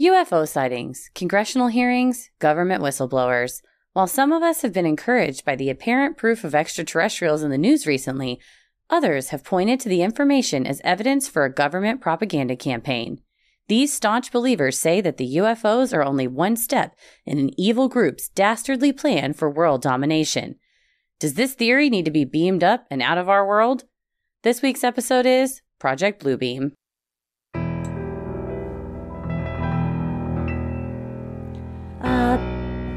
UFO sightings, congressional hearings, government whistleblowers. While some of us have been encouraged by the apparent proof of extraterrestrials in the news recently, others have pointed to the information as evidence for a government propaganda campaign. These staunch believers say that the UFOs are only one step in an evil group's dastardly plan for world domination. Does this theory need to be beamed up and out of our world? This week's episode is Project Bluebeam. A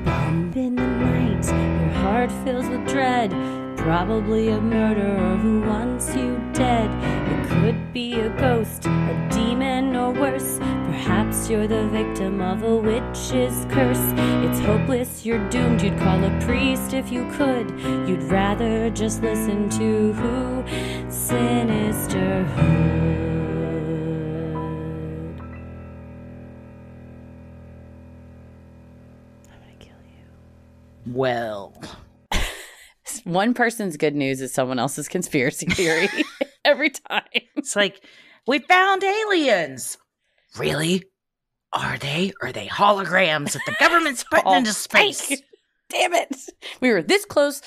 bump in the night, your heart fills with dread. Probably a murderer who wants you dead. It could be a ghost, a demon, or worse. Perhaps you're the victim of a witch's curse. It's hopeless, you're doomed. You'd call a priest if you could. You'd rather just listen to who? Sinisterhood. Well, one person's good news is someone else's conspiracy theory every time. It's like, we found aliens. Really? Are they? Are they holograms that the government's putting into space? Damn it. We were this close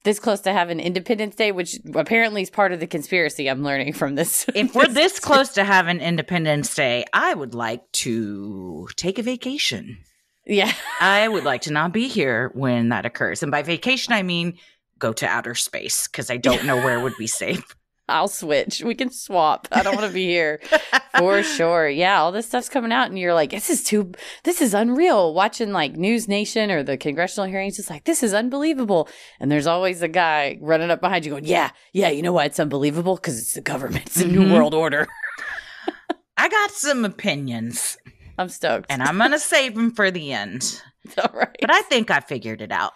to having Independence Day, which apparently is part of the conspiracy I'm learning from this. If we're this close to having Independence Day, I would like to take a vacation. Yeah. I would like to not be here when that occurs. And by vacation, I mean go to outer space, because I don't know where would be safe. I'll switch. We can swap. I don't want to be here. For sure. Yeah, all this stuff's coming out and you're like, this is unreal. Watching like News Nation or the congressional hearings, it's like, this is unbelievable. And there's always a guy running up behind you going, yeah, you know why it's unbelievable? Because it's the government. It's a new world order. I got some opinions. I'm stoked. And I'm going to save them for the end. All right. But I think I figured it out.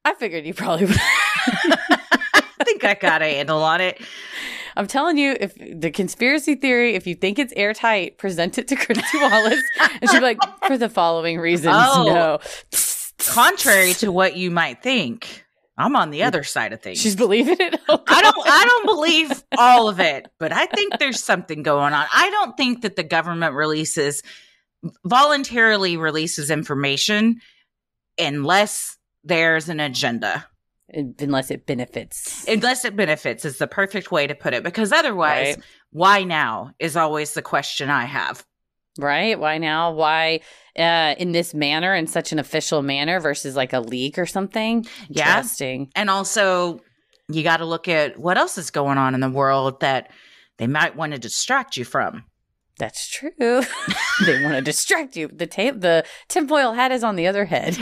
I figured you probably would. I think I got a handle on it. I'm telling you, if the conspiracy theory, if you think it's airtight, present it to Christy Wallace. And she'll be like, for the following reasons, no. Contrary to what you might think, I'm on the other side of things. She's believing it? Oh, I don't believe all of it, but I think there's something going on. I don't think that the government voluntarily releases information unless there's an agenda. Unless it benefits. Unless it benefits is the perfect way to put it. Because otherwise, Why now is always the question I have. Right? Why now? Why in this manner, in such an official manner versus like a leak or something? Yeah. Interesting. And also, you got to look at what else is going on in the world that they might want to distract you from. That's true. They want to distract you. The tinfoil hat is on the other head.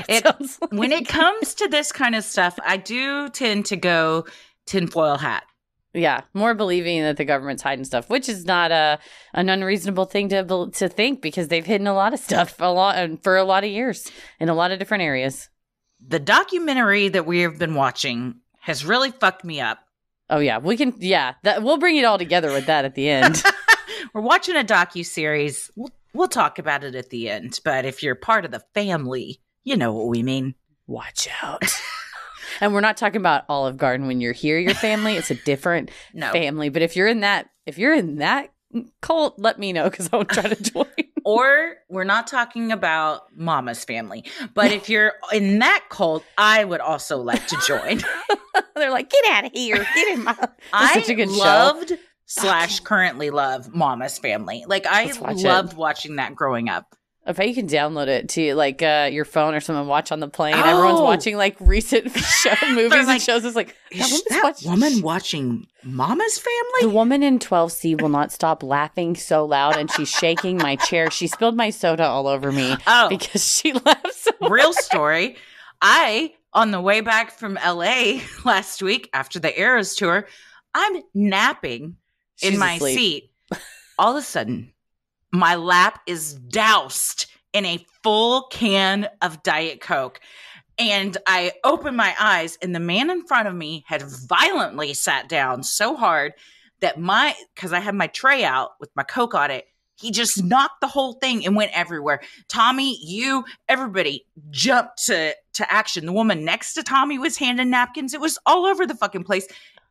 When it comes to this kind of stuff, I do tend to go tinfoil hat. Yeah, more believing that the government's hiding stuff, which is not an unreasonable thing to think, because they've hidden a lot of stuff for a lot of years in a lot of different areas. The documentary that we have been watching has really fucked me up. Oh yeah, we'll bring it all together with that at the end. We're watching a docuseries. We'll talk about it at the end. But if you're part of the family, you know what we mean. Watch out. And we're not talking about Olive Garden when you're here, your family. It's a different family. But if you're in that cult, let me know, because I won't try to join. Or we're not talking about Mama's family. But if you're in that cult, I would also like to join. They're like, get out of here. Get in my... Such a good show. Currently love Mama's Family. Like, I loved watching that growing up. I bet you can download it to like your phone or something, watch on the plane. Oh. Everyone's watching like recent movies and shows. It's like, that woman watching Mama's Family? The woman in 12C will not stop laughing so loud, and she's shaking my chair. She spilled my soda all over me because she laughs so Real hard. Story. On the way back from LA last week after the Eras tour, I'm napping in my seat. All of a sudden, my lap is doused in a full can of Diet Coke. And I open my eyes, and the man in front of me had violently sat down so hard that because I had my tray out with my Coke on it, he just knocked the whole thing and went everywhere. Tommy, everybody jumped to action. The woman next to Tommy was handing napkins. It was all over the fucking place.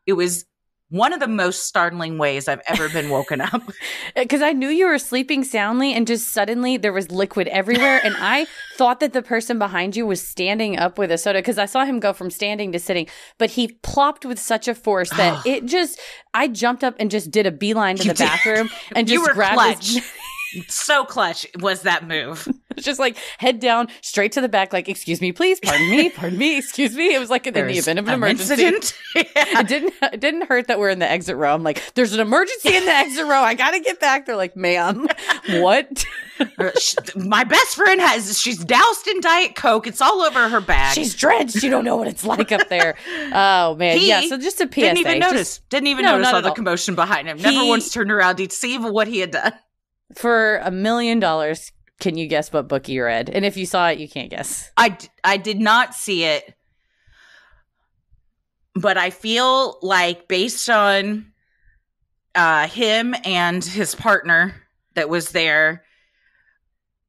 It was one of the most startling ways I've ever been woken up. Because I knew you were sleeping soundly and just suddenly there was liquid everywhere. And I thought that the person behind you was standing up with a soda because I saw him go from standing to sitting. But he plopped with such a force that I jumped up and just did a beeline to the bathroom and just grabbed his... So clutch was that move. Just like head down, straight to the back, like, excuse me, please, pardon me, excuse me. It was like in the event of an emergency. It didn't hurt that we're in the exit row. I'm like, there's an emergency in the exit row. I got to get back. They're like, ma'am, what? My best friend she's doused in Diet Coke. It's all over her bag. She's drenched. You don't know what it's like up there. Oh, man. So just a PSA. Didn't even notice all the commotion behind him. Never once turned around to see what he had done. For $1 million, can you guess what book you read? And if you saw it, you can't guess. I did not see it, but I feel like based on him and his partner that was there,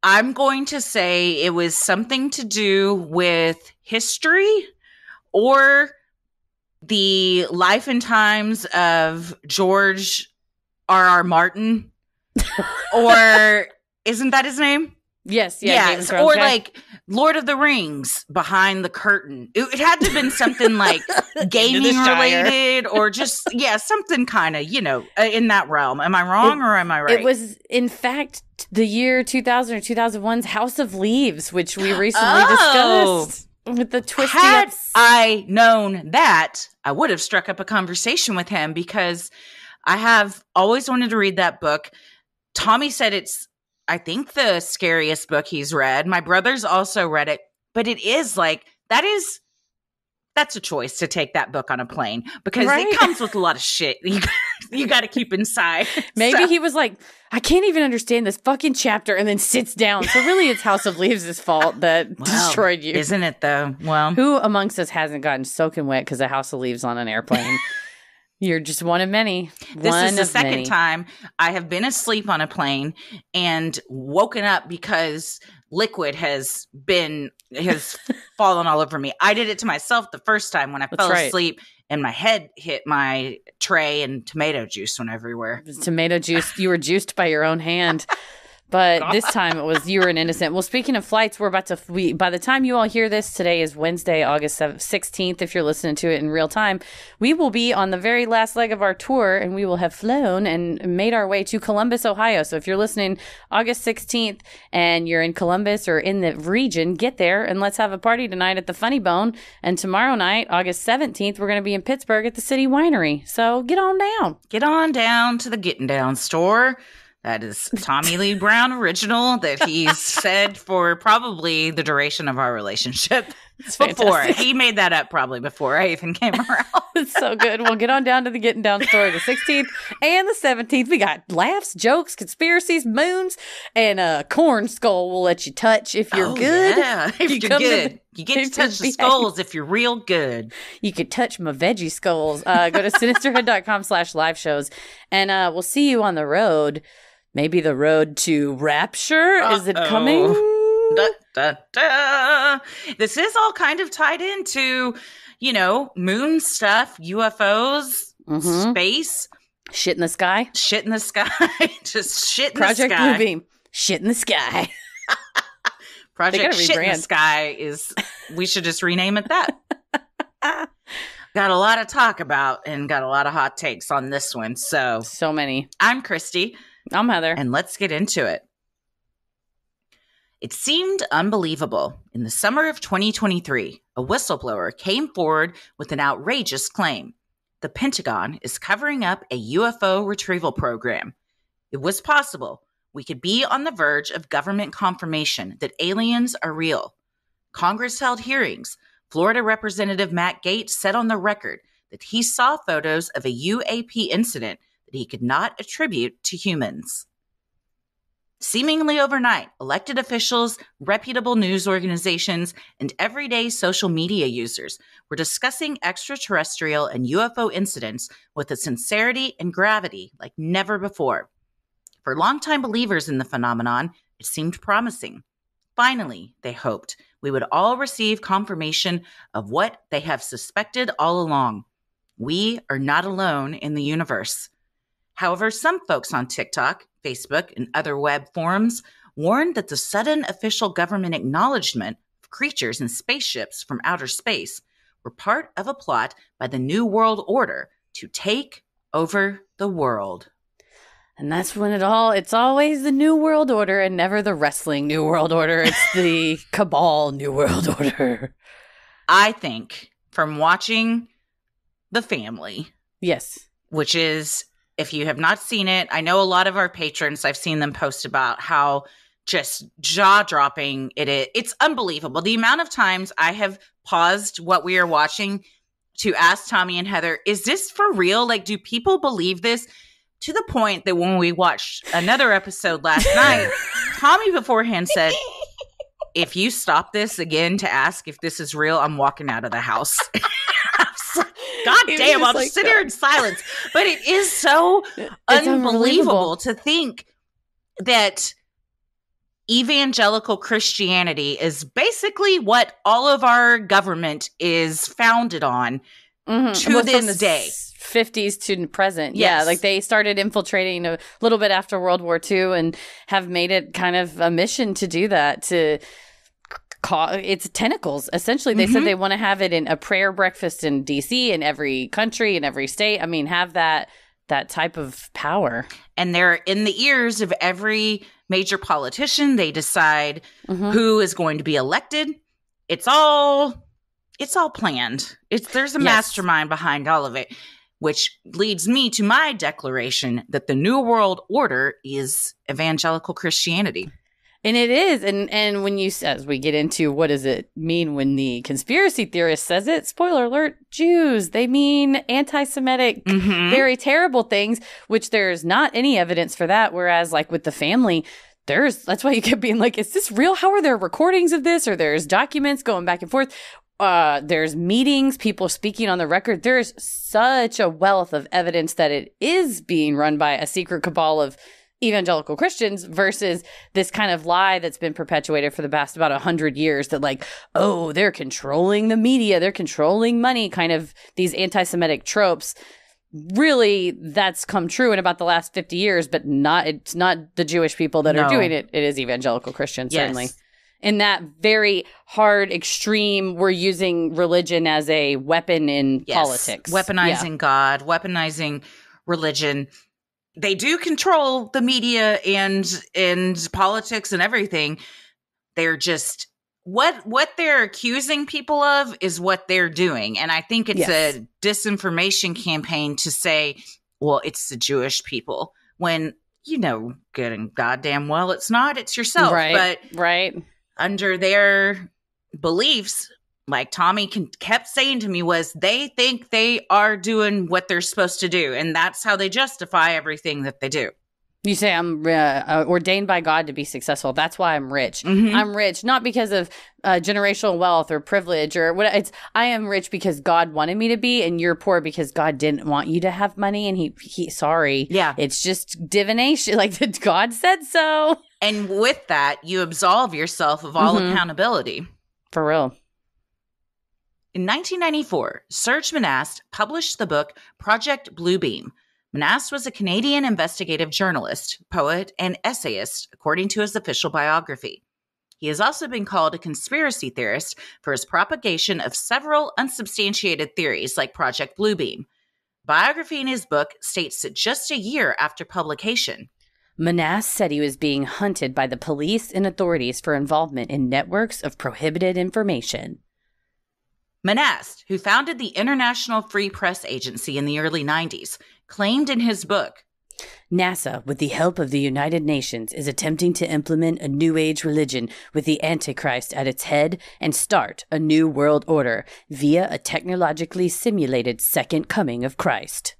I'm going to say it was something to do with history or the life and times of George R.R. Martin. Or isn't that his name? Yes. Or like Lord of the Rings, Behind the Curtain. It had to have been something like gaming related or just, something kind of, in that realm. Am I wrong or am I right? It was, in fact, the year 2000 or 2001's House of Leaves, which we recently discussed. With the twisty Had I known that, I would have struck up a conversation with him because I have always wanted to read that book. Tommy said it's, I think, the scariest book he's read. My brother's also read it, but it is like, that's a choice to take that book on a plane because it comes with a lot of shit you got to keep inside. Maybe he was like, I can't even understand this fucking chapter, and then sits down. So really it's House of Leaves' fault that destroyed you. Isn't it though? Well, who amongst us hasn't gotten soaking wet because of House of Leaves on an airplane? You're just one of many. This is the second time I have been asleep on a plane and woken up because liquid has fallen all over me. I did it to myself the first time when I fell asleep and my head hit my tray and tomato juice went everywhere. It was tomato juice. You were juiced by your own hand. But this time it was you were an innocent. Well, speaking of flights, by the time you all hear this, today is Wednesday, August 16th. If you're listening to it in real time, we will be on the very last leg of our tour and we will have flown and made our way to Columbus, Ohio. So if you're listening August 16th and you're in Columbus or in the region, get there and let's have a party tonight at the Funny Bone. And tomorrow night, August 17th, we're going to be in Pittsburgh at the City Winery. So get on down. Get on down to the Getting Down store. That is Tommy Lee Brown original that he's said for probably the duration of our relationship. Before. He made that up probably before I even came around. It's so good. We'll get on down to the Getting Down store the 16th and the 17th. We got laughs, jokes, conspiracies, moons, and a corn skull we'll let you touch if you're good. Yeah, if you're good. You get to touch the skulls if you're real good. You could touch my veggie skulls. Go to sinisterhood.com/live shows. And we'll see you on the road. Maybe the road to rapture. Is it coming? Da, da, da. This is all kind of tied into, moon stuff, UFOs, space. Shit in the sky. Shit in the sky. Just shit in Project the sky. Bluebeam. Shit in the sky. Project Shit in the Sky is, we should just rename it that. Got a lot to talk about and got a lot of hot takes on this one. So many. I'm Christy. I'm Heather. And let's get into it. It seemed unbelievable. In the summer of 2023, a whistleblower came forward with an outrageous claim. The Pentagon is covering up a UFO retrieval program. It was possible. We could be on the verge of government confirmation that aliens are real. Congress held hearings. Florida Representative Matt Gaetz said on the record that he saw photos of a UAP incident that he could not attribute to humans. Seemingly overnight, elected officials, reputable news organizations, and everyday social media users were discussing extraterrestrial and UFO incidents with a sincerity and gravity like never before. For longtime believers in the phenomenon, it seemed promising. Finally, they hoped, we would all receive confirmation of what they have suspected all along. We are not alone in the universe. However, some folks on TikTok, Facebook, and other web forums warned that the sudden official government acknowledgement of creatures and spaceships from outer space were part of a plot by the New World Order to take over the world. And that's when it's always the New World Order and never the wrestling New World Order. It's the cabal New World Order. I think from watching The Family. Yes. Which is, if you have not seen it, I know a lot of our patrons, I've seen them post about how just jaw-dropping it is. It's unbelievable. The amount of times I have paused what we are watching to ask Tommy and Heather, is this for real? Like, do people believe this? To the point that when we watched another episode last night, Tommy beforehand said, if you stop this again to ask if this is real, I'm walking out of the house. God damn, I'll just sit here in silence. But it is so unbelievable to think that evangelical Christianity is basically what all of our government is founded on to this day. 50s to present. Yes. Yeah, like they started infiltrating a little bit after World War II and have made it kind of a mission to do that, to it's tentacles. Essentially, they said they want to have it in a prayer breakfast in DC, in every country, in every state. I mean, have that type of power. And they're in the ears of every major politician. They decide who is going to be elected. It's all planned. There's a mastermind behind all of it, which leads me to my declaration that the New World Order is evangelical Christianity. And it is. And when as we get into what does it mean when the conspiracy theorist says it, spoiler alert, Jews, they mean anti-Semitic, very terrible things, which there's not any evidence for that. Whereas like with The Family, that's why you kept being like, is this real? How are there recordings of this? Or there's documents going back and forth. There's meetings, people speaking on the record. There's such a wealth of evidence that it is being run by a secret cabal of evangelical Christians versus this kind of lie that's been perpetuated for the past about 100 years that like, oh, they're controlling the media, they're controlling money, kind of these anti-Semitic tropes. Really, that's come true in about the last 50 years, but it's not the Jewish people that are doing it. It is evangelical Christians, certainly. In that very hard, extreme, we're using religion as a weapon in politics. Weaponizing God, weaponizing religion. They do control the media and politics and everything. They're just what they're accusing people of is what they're doing. And I think it's a disinformation campaign to say, well, it's the Jewish people, when you know good and goddamn well it's not. It's yourself. Right. But under their beliefs, like Tommy kept saying to me, was they think they are doing what they're supposed to do. And that's how they justify everything that they do. You say I'm ordained by God to be successful. That's why I'm rich. I'm rich not because of generational wealth or privilege or what. I am rich because God wanted me to be, and you're poor because God didn't want you to have money. And he sorry. Yeah. It's just divination. Like God said so. And with that, you absolve yourself of all accountability. For real. In 1994, Serge Monast published the book Project Bluebeam. Monast was a Canadian investigative journalist, poet, and essayist, according to his official biography. He has also been called a conspiracy theorist for his propagation of several unsubstantiated theories like Project Bluebeam. Biography in his book states that just a year after publication, Monast said he was being hunted by the police and authorities for involvement in networks of prohibited information. Monast, who founded the International Free Press Agency in the early 90s, claimed in his book, NASA, with the help of the United Nations, is attempting to implement a New Age religion with the Antichrist at its head and start a new world order via a technologically simulated second coming of Christ.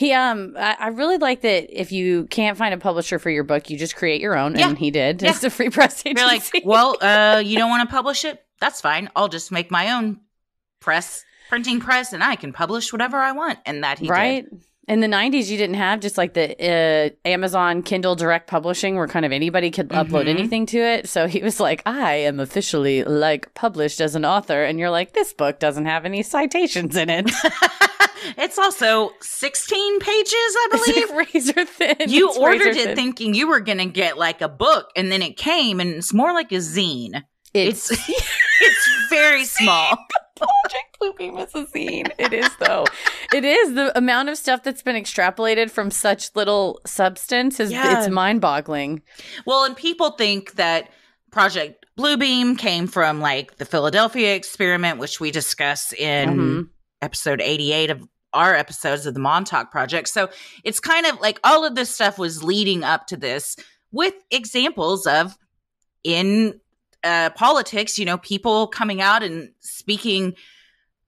I really like that if you can't find a publisher for your book, you just create your own, and he did. It's a free press agency. You're like, well, you don't want to publish it? That's fine. I'll just make my own printing press, and I can publish whatever I want. And that he did. In the 90s, you didn't have just like the Amazon Kindle Direct Publishing where kind of anybody could upload anything to it. So he was like, I am officially like published as an author. And you're like, this book doesn't have any citations in it. It's also 16 pages, I believe. It's like razor thin. You ordered it thinking you were going to get like a book, and then it came, and it's more like a zine. It's very small. Project Bluebeam is a zine. It is, though. It is. The amount of stuff that's been extrapolated from such little substance it's mind-boggling. Well, and people think that Project Bluebeam came from like the Philadelphia experiment, which we discuss in episode 88 of our episodes of the Montauk Project. So it's kind of like all of this stuff was leading up to this, with examples of in politics, you know, people coming out and speaking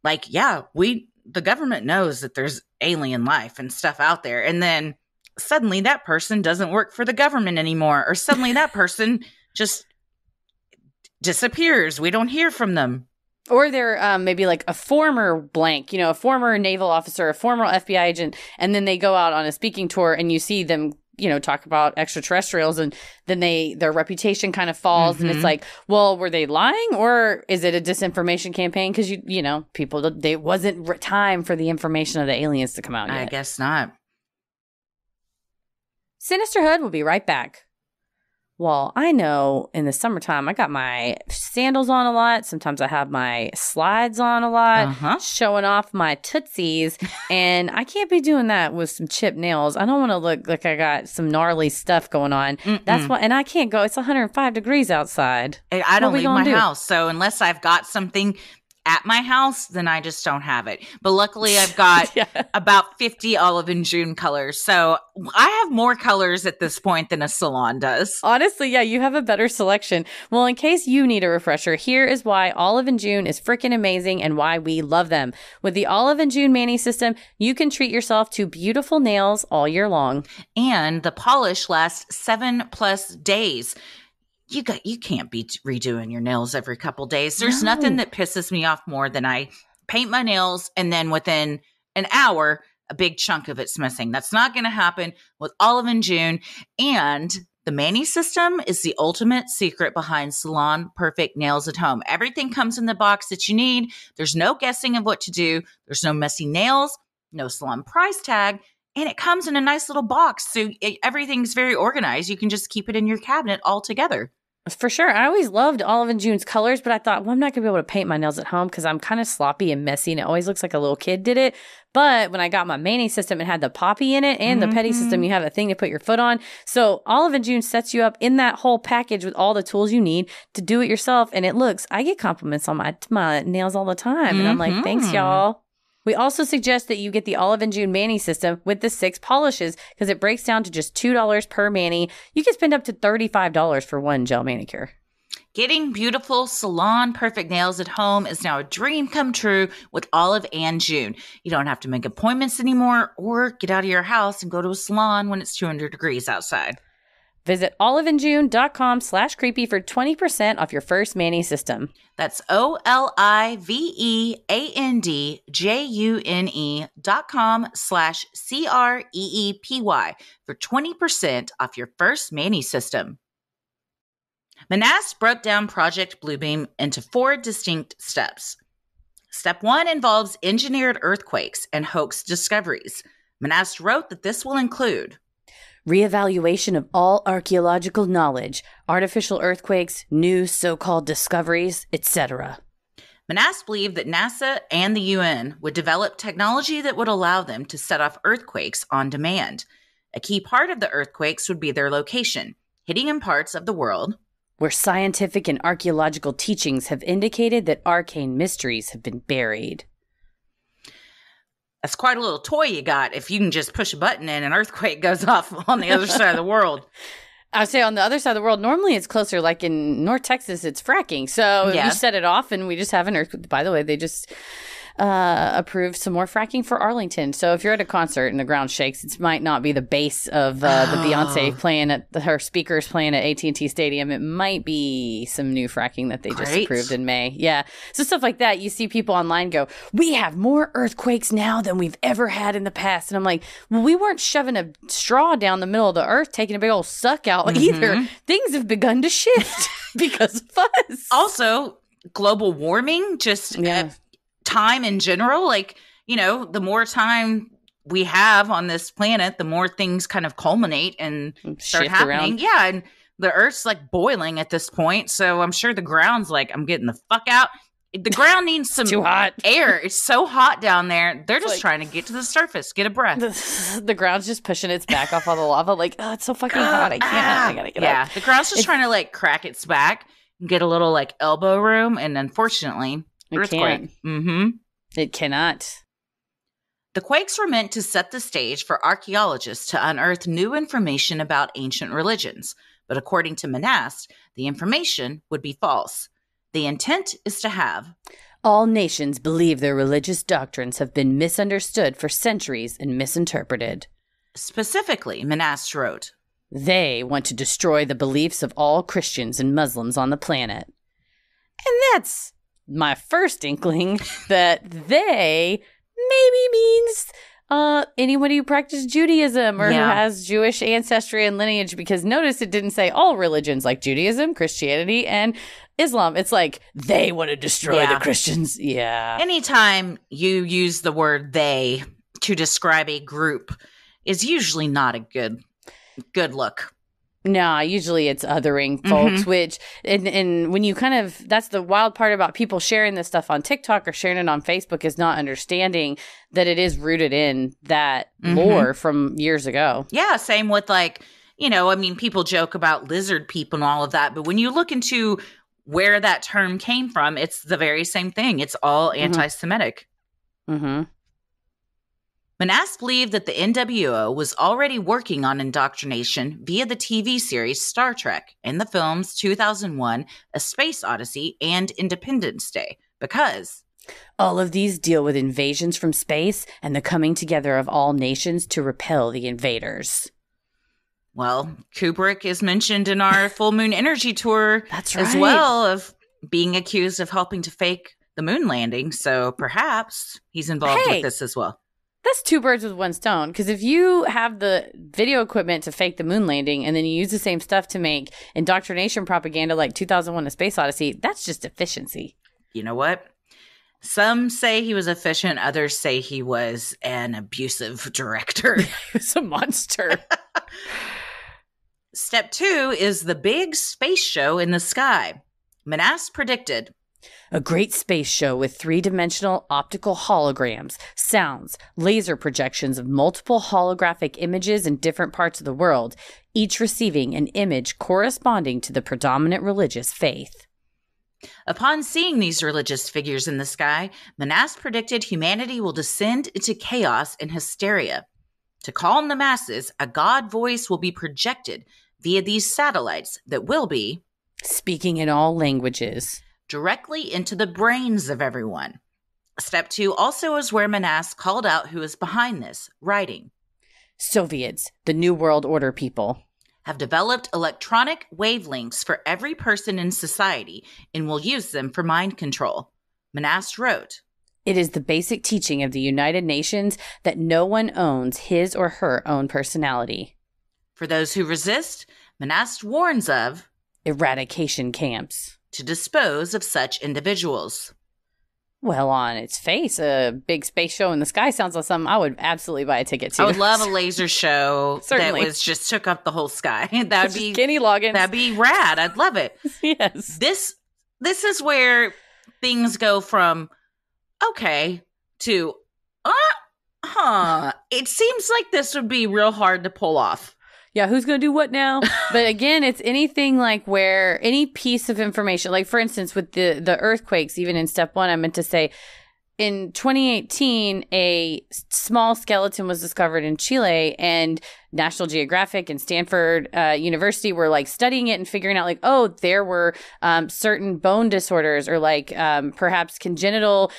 like, the government knows that there's alien life and stuff out there. And then suddenly that person doesn't work for the government anymore. Or suddenly that person just disappears. We don't hear from them. Or they're maybe like a former blank, you know, a former naval officer, a former FBI agent, and then they go out on a speaking tour and you see them, you know, talk about extraterrestrials, and then their reputation kind of falls. And it's like, well, were they lying, or is it a disinformation campaign? Because, you know, they wasn't time for the information of the aliens to come out yet. I guess not. Sinisterhood will be right back. Well, I know in the summertime, I got my sandals on a lot. Sometimes I have my slides on a lot, showing off my tootsies. And I can't be doing that with some chipped nails. I don't want to look like I got some gnarly stuff going on. That's why, and I can't go. It's 105 degrees outside. I don't leave my house. So unless I've got something at my house, then I just don't have it. But luckily I've got about 50 olive and June colors. So I have more colors at this point than a salon does. Honestly, yeah, you have a better selection. Well, in case you need a refresher, here is why Olive and June is freaking amazing and why we love them. With the Olive and June Mani system, you can treat yourself to beautiful nails all year long. And the polish lasts 7+ days. You can't be redoing your nails every couple days. There's nothing that pisses me off more than I paint my nails and then within an hour, a big chunk of it's missing. That's not going to happen with Olive and June. And the Mani system is the ultimate secret behind salon perfect nails at home. Everything comes in the box that you need. There's no guessing of what to do. There's no messy nails, no salon price tag. And it comes in a nice little box. So everything's very organized. You can just keep it in your cabinet all together. For sure. I always loved Olive and June's colors, but I thought, well, I'm not going to be able to paint my nails at home because I'm kind of sloppy and messy and it always looks like a little kid did it. But when I got my Mani system, it had the poppy in it and the Petty system. You have a thing to put your foot on. So Olive and June sets you up in that whole package with all the tools you need to do it yourself. And I get compliments on my nails all the time. And I'm like, thanks, y'all. We also suggest that you get the Olive and June Mani system with the 6 polishes because it breaks down to just $2 per mani. You can spend up to $35 for one gel manicure. Getting beautiful salon perfect nails at home is now a dream come true with Olive and June. You don't have to make appointments anymore or get out of your house and go to a salon when it's 200 degrees outside. Visit oliveandjune.com/creepy for 20% off your first Mani system. That's oliveandjune.com/CREEPY for 20% off your first Mani system. Manast broke down Project Bluebeam into 4 distinct steps. Step 1 involves engineered earthquakes and hoax discoveries. Manast wrote that this will include reevaluation of all archaeological knowledge, artificial earthquakes, new so-called discoveries, etc. Manast believed that NASA and the UN would develop technology that would allow them to set off earthquakes on demand. A key part of the earthquakes would be their location, hitting in parts of the world where scientific and archaeological teachings have indicated that arcane mysteries have been buried. That's quite a little toy you got if you can just push a button and an earthquake goes off on the other side of the world. I would say on the other side of the world, normally it's closer. Like in North Texas, it's fracking. So you set it off and we just have an earthquake. By the way, they just approved some more fracking for Arlington. So if you're at a concert and the ground shakes, it might not be the base of the Beyonce playing at her speakers playing at AT&T Stadium. It might be some new fracking that they just approved in May. Yeah. So stuff like that. You see people online go, we have more earthquakes now than we've ever had in the past. And I'm like, well, we weren't shoving a straw down the middle of the earth, taking a big old suck out either. Things have begun to shift because of us. Also, global warming, just time in general, the more time we have on this planet, the more things kind of culminate and start Shift happening. around. Yeah, and the Earth's like boiling at this point, so I'm sure the ground's like, I'm getting the fuck out. The ground needs some Too hot. air. It's so hot down there. They're just like- trying to get to the surface, get a breath. The ground's just pushing its back off all the lava. Like, oh, it's so fucking hot. I can't. I gotta get Yeah, up. the ground's just trying to like crack its back and get a little like elbow room, and unfortunately, It earthquake. can't. It cannot. The quakes were meant to set the stage for archaeologists to unearth new information about ancient religions, but according to Manast, the information would be false. The intent is to have All nations believe their religious doctrines have been misunderstood for centuries and misinterpreted. specifically, Manast wrote, They want to destroy the beliefs of all Christians and Muslims on the planet. And that's my first inkling that they maybe means anybody who practiced Judaism or who has Jewish ancestry and lineage, because notice it didn't say all religions like Judaism, Christianity, and Islam. It's like they want to destroy the Christians. Yeah. anytime you use the word they to describe a group is usually not a good look. No, usually it's othering folks, which, and when you kind of, that's the wild part about people sharing this stuff on TikTok or sharing it on Facebook, is not understanding that it is rooted in that lore from years ago. Yeah, same with like, people joke about lizard people and all of that, but when you look into where that term came from, it's the very same thing. It's all anti-Semitic. Manast believed that the NWO was already working on indoctrination via the TV series Star Trek and the films 2001, A Space Odyssey, and Independence Day, because all of these deal with invasions from space and the coming together of all nations to repel the invaders. Well, Kubrick is mentioned in our Full Moon Energy Tour That's as right. well, of being accused of helping to fake the moon landing. So perhaps he's involved with this as well. That's two birds with one stone. Because if you have the video equipment to fake the moon landing and then you use the same stuff to make indoctrination propaganda like 2001 A Space Odyssey, that's just efficiency. You know what? Some say he was efficient. Others say he was an abusive director. It's a monster. Step 2 is the big space show in the sky. Manast predicted A great space show with three-dimensional optical holograms, sounds, laser projections of multiple holographic images in different parts of the world, each receiving an image corresponding to the predominant religious faith. Upon seeing these religious figures in the sky, Manast predicted humanity will descend into chaos and hysteria. To calm the masses, a God voice will be projected via these satellites that will be speaking in all languages directly into the brains of everyone. Step 2 also is where Manast called out who is behind this, writing, Soviets, the New World Order people, have developed electronic wavelengths for every person in society and will use them for mind control. Manast wrote, It is the basic teaching of the United Nations that no one owns his or her own personality. For those who resist, Manast warns of Eradication camps. to dispose of such individuals. Well, on its face, a big space show in the sky sounds like something I would absolutely buy a ticket to. I would love a laser show Certainly. that was just took up the whole sky. That'd be Kenny Loggins. that'd be rad. I'd love it. Yes. This is where things go from okay to It seems like this would be real hard to pull off. Yeah, who's going to do what now? But again, it's anything like where any piece of information, like for instance, with the earthquakes, even in step 1, I meant to say in 2018, a small skeleton was discovered in Chile, and National Geographic and Stanford University were like studying it and figuring out like, oh, there were certain bone disorders or like perhaps congenital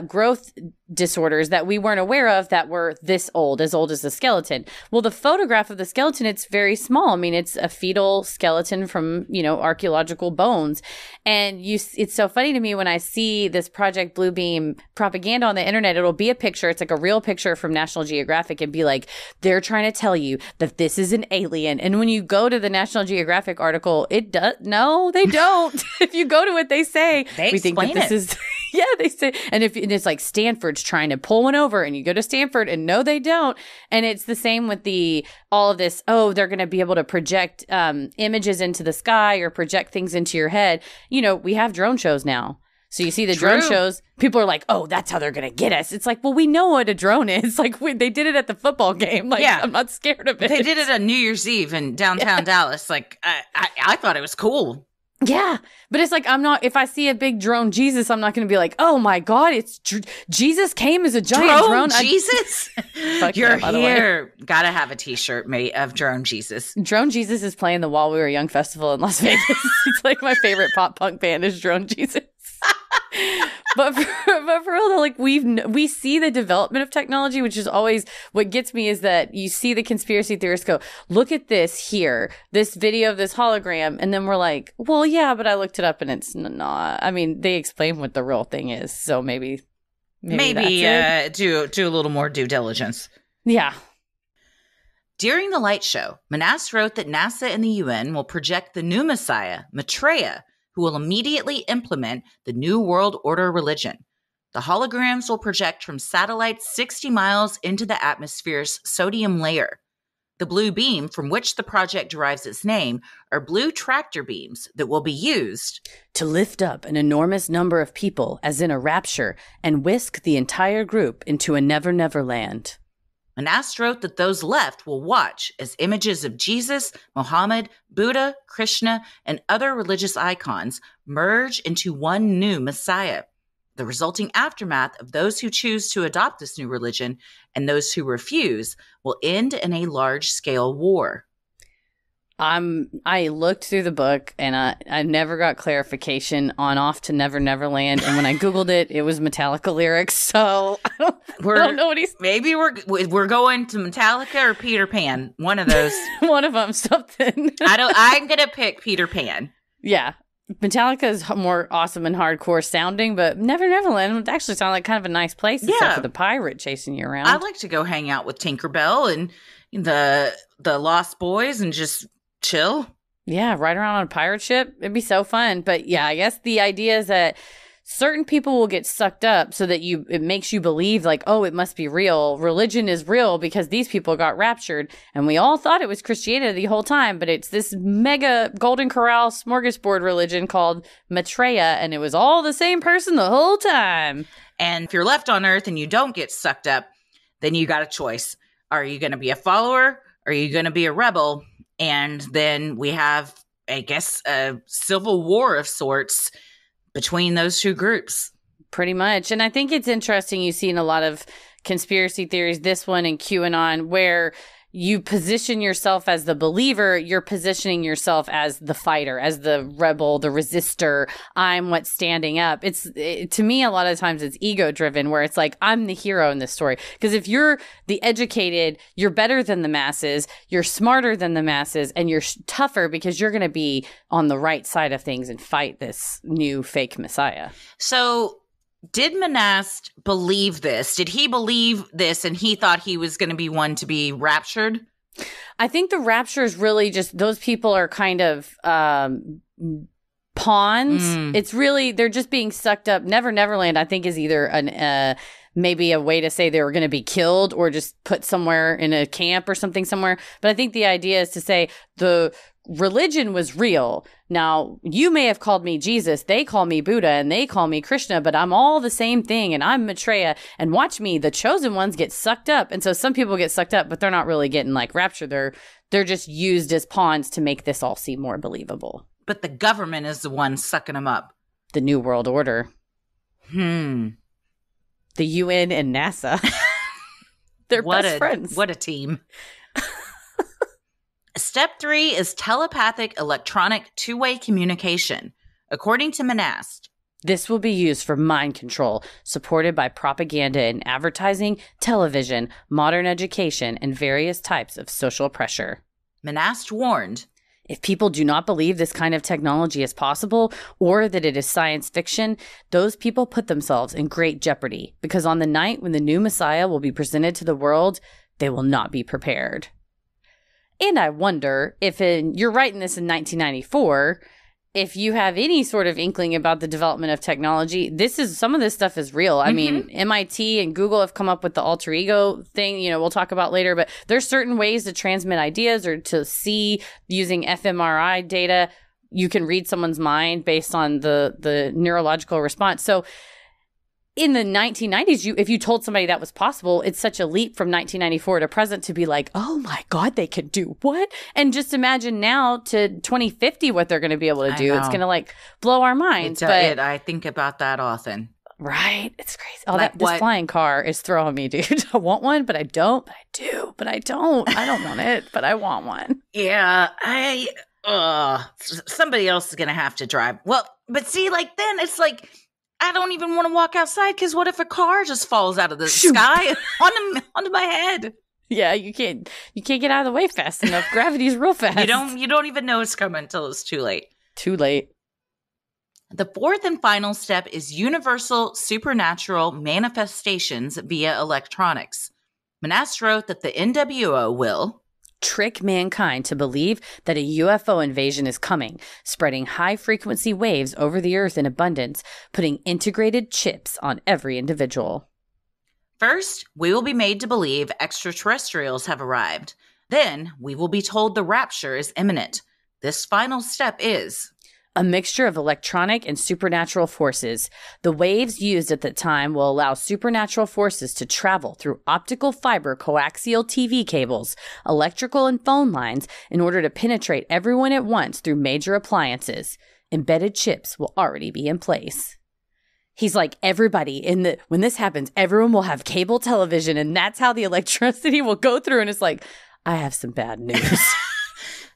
growth disorders that we weren't aware of that were this old as the skeleton. Well, the photograph of the skeleton, it's very small. I mean, it's a fetal skeleton from, archaeological bones. And it's so funny to me when I see this Project Bluebeam propaganda on the internet, it'll be a picture. It's like a real picture from National Geographic and be like, they're trying to tell you that this is an alien. And when you go to the National Geographic article, it does. No, they don't. If you go to it, they say, They we think that explain this it. is, Yeah, they say, and it's like Stanford's trying to pull one over, and you go to Stanford, and no, they don't. And it's the same with all of this. Oh, they're going to be able to project images into the sky or project things into your head. You know, we have drone shows now. So you see the drone shows, people are like, oh, that's how they're going to get us. It's like, well, we know what a drone is. Like, they did it at the football game. Like, I'm not scared of it. They did it on New Year's Eve in downtown Dallas. Like, I thought it was cool. Yeah. But it's like, if I see a big drone Jesus, I'm not going to be like, oh my God, it's Jesus came as a giant drone. Jesus? You're here. Gotta have a t-shirt made of Drone Jesus. Drone Jesus is playing the While We Were Young festival in Las Vegas. It's like my favorite pop punk band is Drone Jesus. But for real though, like we see the development of technology, which is always what gets me, is that you see the conspiracy theorists go, look at this here, this video of this hologram, and then we're like, well, yeah, but I looked it up and it's not. I mean, they explain what the real thing is, so maybe do a little more due diligence. Yeah. During the light show, Manasse wrote that NASA and the UN will project the new Messiah, Maitreya, who will immediately implement the New World Order religion. The holograms will project from satellites 60 miles into the atmosphere's sodium layer. The blue beam from which the project derives its name are blue tractor beams that will be used to lift up an enormous number of people, as in a rapture, and whisk the entire group into a never-never land. Manasse wrote that those left will watch as images of Jesus, Muhammad, Buddha, Krishna, and other religious icons merge into one new Messiah. The resulting aftermath of those who choose to adopt this new religion and those who refuse will end in a large-scale war. I looked through the book and I never got clarification on Off to Never Never Land, and when I Googled it, it was Metallica lyrics, so I don't know what he's... Maybe we're going to Metallica or Peter Pan. One of those. One of them, something. I'm going to pick Peter Pan. Yeah. Metallica is more awesome and hardcore sounding, but Never Never Land would actually sound like kind of a nice place, except for the pirate chasing you around. I'd like to go hang out with Tinkerbell and the Lost Boys and just chill. Yeah, ride around on a pirate ship. It'd be so fun. But yeah, I guess the idea is that certain people will get sucked up so that it makes you believe like, oh, it must be real. Religion is real because these people got raptured. And we all thought it was Christianity the whole time, but it's this mega Golden Corral smorgasbord religion called Maitreya, and it was all the same person the whole time. And if you're left on Earth and you don't get sucked up, then you got a choice. Are you going to be a follower? Or are you going to be a rebel? And then we have, I guess, a civil war of sorts between those two groups. Pretty much. And I think it's interesting. You see in a lot of conspiracy theories, this one and QAnon, where you position yourself as the believer, you're positioning yourself as the fighter, as the rebel, the resistor. I'm what's standing up. To me, a lot of times it's ego driven, where it's like, I'm the hero in this story. Because if you're the educated, you're better than the masses, you're smarter than the masses, and you're tougher because you're going to be on the right side of things and fight this new fake messiah. So did Manasse believe this? Did he believe this and he thought he was going to be one to be raptured? I think the rapture is really just those people are kind of pawns. It's really, they're just being sucked up. Never Neverland, I think, is either maybe a way to say they were going to be killed or just put somewhere in a camp or something somewhere. But I think the idea is to say the religion was real. Now, you may have called me Jesus, they call me Buddha, and they call me Krishna, but I'm all the same thing, and I'm Maitreya, and watch me, the chosen ones get sucked up. And so some people get sucked up, but they're not really getting like raptured. They're just used as pawns to make this all seem more believable. But the government is the one sucking them up. The New World Order. The UN and NASA. They're best friends. What a team. Step 3 is telepathic electronic two-way communication. According to Manasse, this will be used for mind control, supported by propaganda in advertising, television, modern education, and various types of social pressure. Manasse warned, if people do not believe this kind of technology is possible or that it is science fiction, those people put themselves in great jeopardy because on the night when the new Messiah will be presented to the world, they will not be prepared. And I wonder if you're writing this in 1994, if you have any sort of inkling about the development of technology, some of this stuff is real. I mean, MIT and Google have come up with the alter ego thing, we'll talk about later, but there's certain ways to transmit ideas or to see using fMRI data. You can read someone's mind based on the neurological response. So in the 1990s, if you told somebody that was possible, it's such a leap from 1994 to present to be like, oh my God, they could do what? And just imagine now to 2050 what they're going to be able to do. It's going to blow our minds. I think about that often. Right? It's crazy. This flying car is throwing me, dude. I want one, but I don't. But I do. But I don't. I don't want it, but I want one. Yeah. Somebody else is going to have to drive. Well, but see, then it's like, I don't even want to walk outside because what if a car just falls out of the sky onto my head? Yeah, you can't get out of the way fast enough. Gravity's real fast. You don't even know it's coming until it's too late. Too late. The fourth and final step is universal supernatural manifestations via electronics. Manasse wrote that the NWO will trick mankind to believe that a UFO invasion is coming, spreading high-frequency waves over the Earth in abundance, putting integrated chips on every individual. First, we will be made to believe extraterrestrials have arrived. Then, we will be told the rapture is imminent. This final step is a mixture of electronic and supernatural forces. The waves used at that time will allow supernatural forces to travel through optical fiber coaxial TV cables, electrical and phone lines in order to penetrate everyone at once through major appliances. Embedded chips will already be in place. He's like, everybody when this happens, everyone will have cable television and that's how the electricity will go through. And it's like, I have some bad news.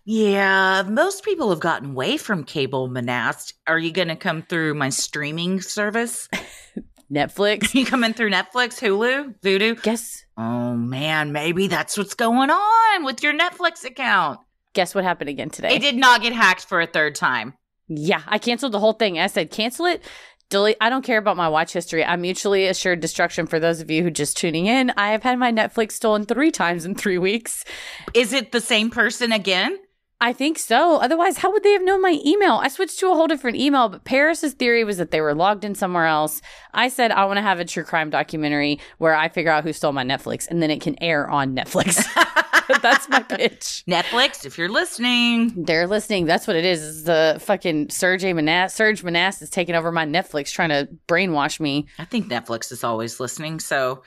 Yeah, most people have gotten away from cable, Manasse. Are you going to come through my streaming service? Netflix? You coming through Netflix, Hulu, Vudu? Guess. Oh, man, maybe that's what's going on with your Netflix account. Guess what happened again today? It did not get hacked for a third time. Yeah, I canceled the whole thing. I said, cancel it. Delete. I don't care about my watch history. I'm mutually assured destruction for those of you who just tuning in. I have had my Netflix stolen 3 times in 3 weeks. Is it the same person again? I think so. Otherwise, how would they have known my email? I switched to a whole different email, but Paris's theory was that they were logged in somewhere else. I said I want to have a true crime documentary where I figure out who stole my Netflix, and then it can air on Netflix. That's my pitch. Netflix, if you're listening. They're listening. That's what it is. It's the fucking Serge Manasse is taking over my Netflix trying to brainwash me. I think Netflix is always listening, so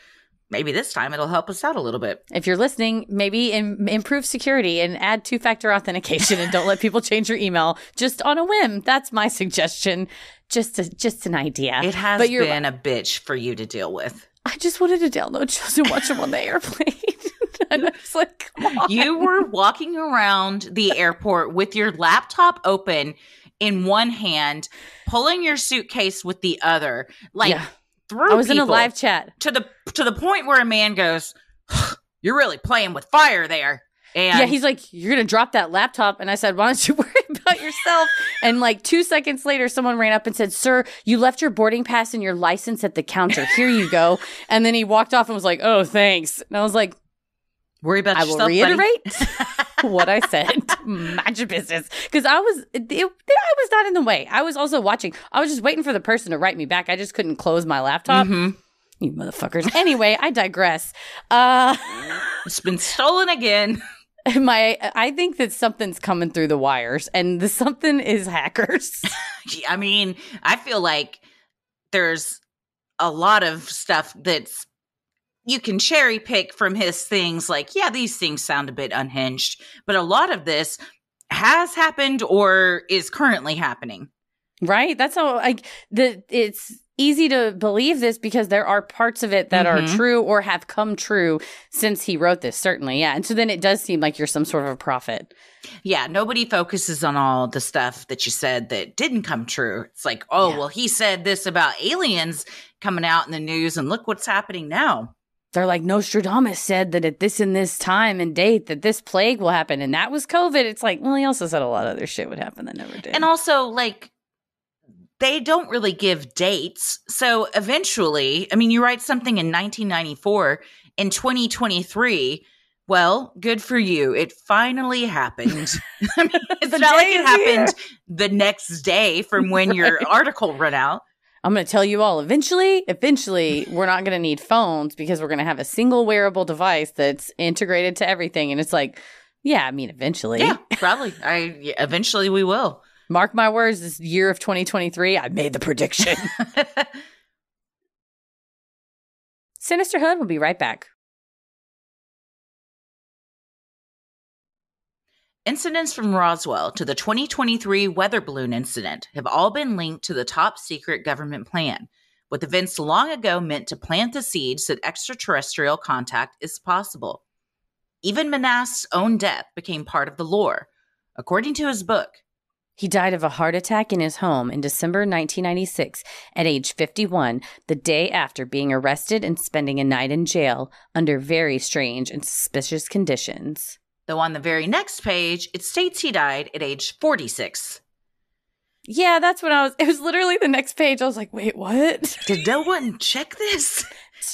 maybe this time it'll help us out a little bit. If you're listening, maybe improve security and add 2-factor authentication and don't let people change your email just on a whim. That's my suggestion. Just an idea. It has been a bitch for you to deal with. I just wanted to download shows and watch them on the airplane. And I was like, come on. You were walking around the airport with your laptop open in one hand, pulling your suitcase with the other. I was in a live chat to the point where a man goes, "You're really playing with fire there." And yeah, he's like, "You're gonna drop that laptop," and I said, "Why don't you worry about yourself?" And 2 seconds later, someone ran up and said, "Sir, you left your boarding pass and your license at the counter. Here you go." And then he walked off and was like, "Oh, thanks." And I was like, "Worry about yourself, I will reiterate what I said. Mind your business." Because I was not in the way. I was also watching. I was just waiting for the person to write me back. I just couldn't close my laptop. Mm-hmm. You motherfuckers. Anyway, I digress. It's been stolen again. I think that something's coming through the wires, and the something is hackers. I mean, I feel like there's a lot of stuff that's you can cherry pick from his things. These things sound a bit unhinged, but a lot of this has happened or is currently happening. Right? That's how it's easy to believe this because there are parts of it that are true or have come true since he wrote this, certainly. Yeah. And so then it does seem like you're some sort of a prophet. Yeah. Nobody focuses on all the stuff that you said that didn't come true. It's like, well, he said this about aliens coming out in the news and look what's happening now. They're like, Nostradamus said that at this and this time and date that this plague will happen. And that was COVID. It's like, well, he also said a lot of other shit would happen that never did. And also, they don't really give dates. So eventually, I mean, you write something in 1994, in 2023, Well, good for you. It finally happened. I mean, it's not like it happened the next day from when your article ran out. I'm going to tell you all, eventually, we're not going to need phones because we're going to have a single wearable device that's integrated to everything. And it's like, yeah, I mean, eventually. Yeah, probably. Eventually we will. Mark my words, this year of 2023, I made the prediction. Sinisterhood will be right back. Incidents from Roswell to the 2023 weather balloon incident have all been linked to the top secret government plan, with events long ago meant to plant the seeds that extraterrestrial contact is possible. Even Manast's own death became part of the lore. According to his book, he died of a heart attack in his home in December 1996 at age 51, the day after being arrested and spending a night in jail under very strange and suspicious conditions. Though on the very next page, it states he died at age 46. Yeah, that's when it was literally the next page. I was like, wait, what? Did no one check this?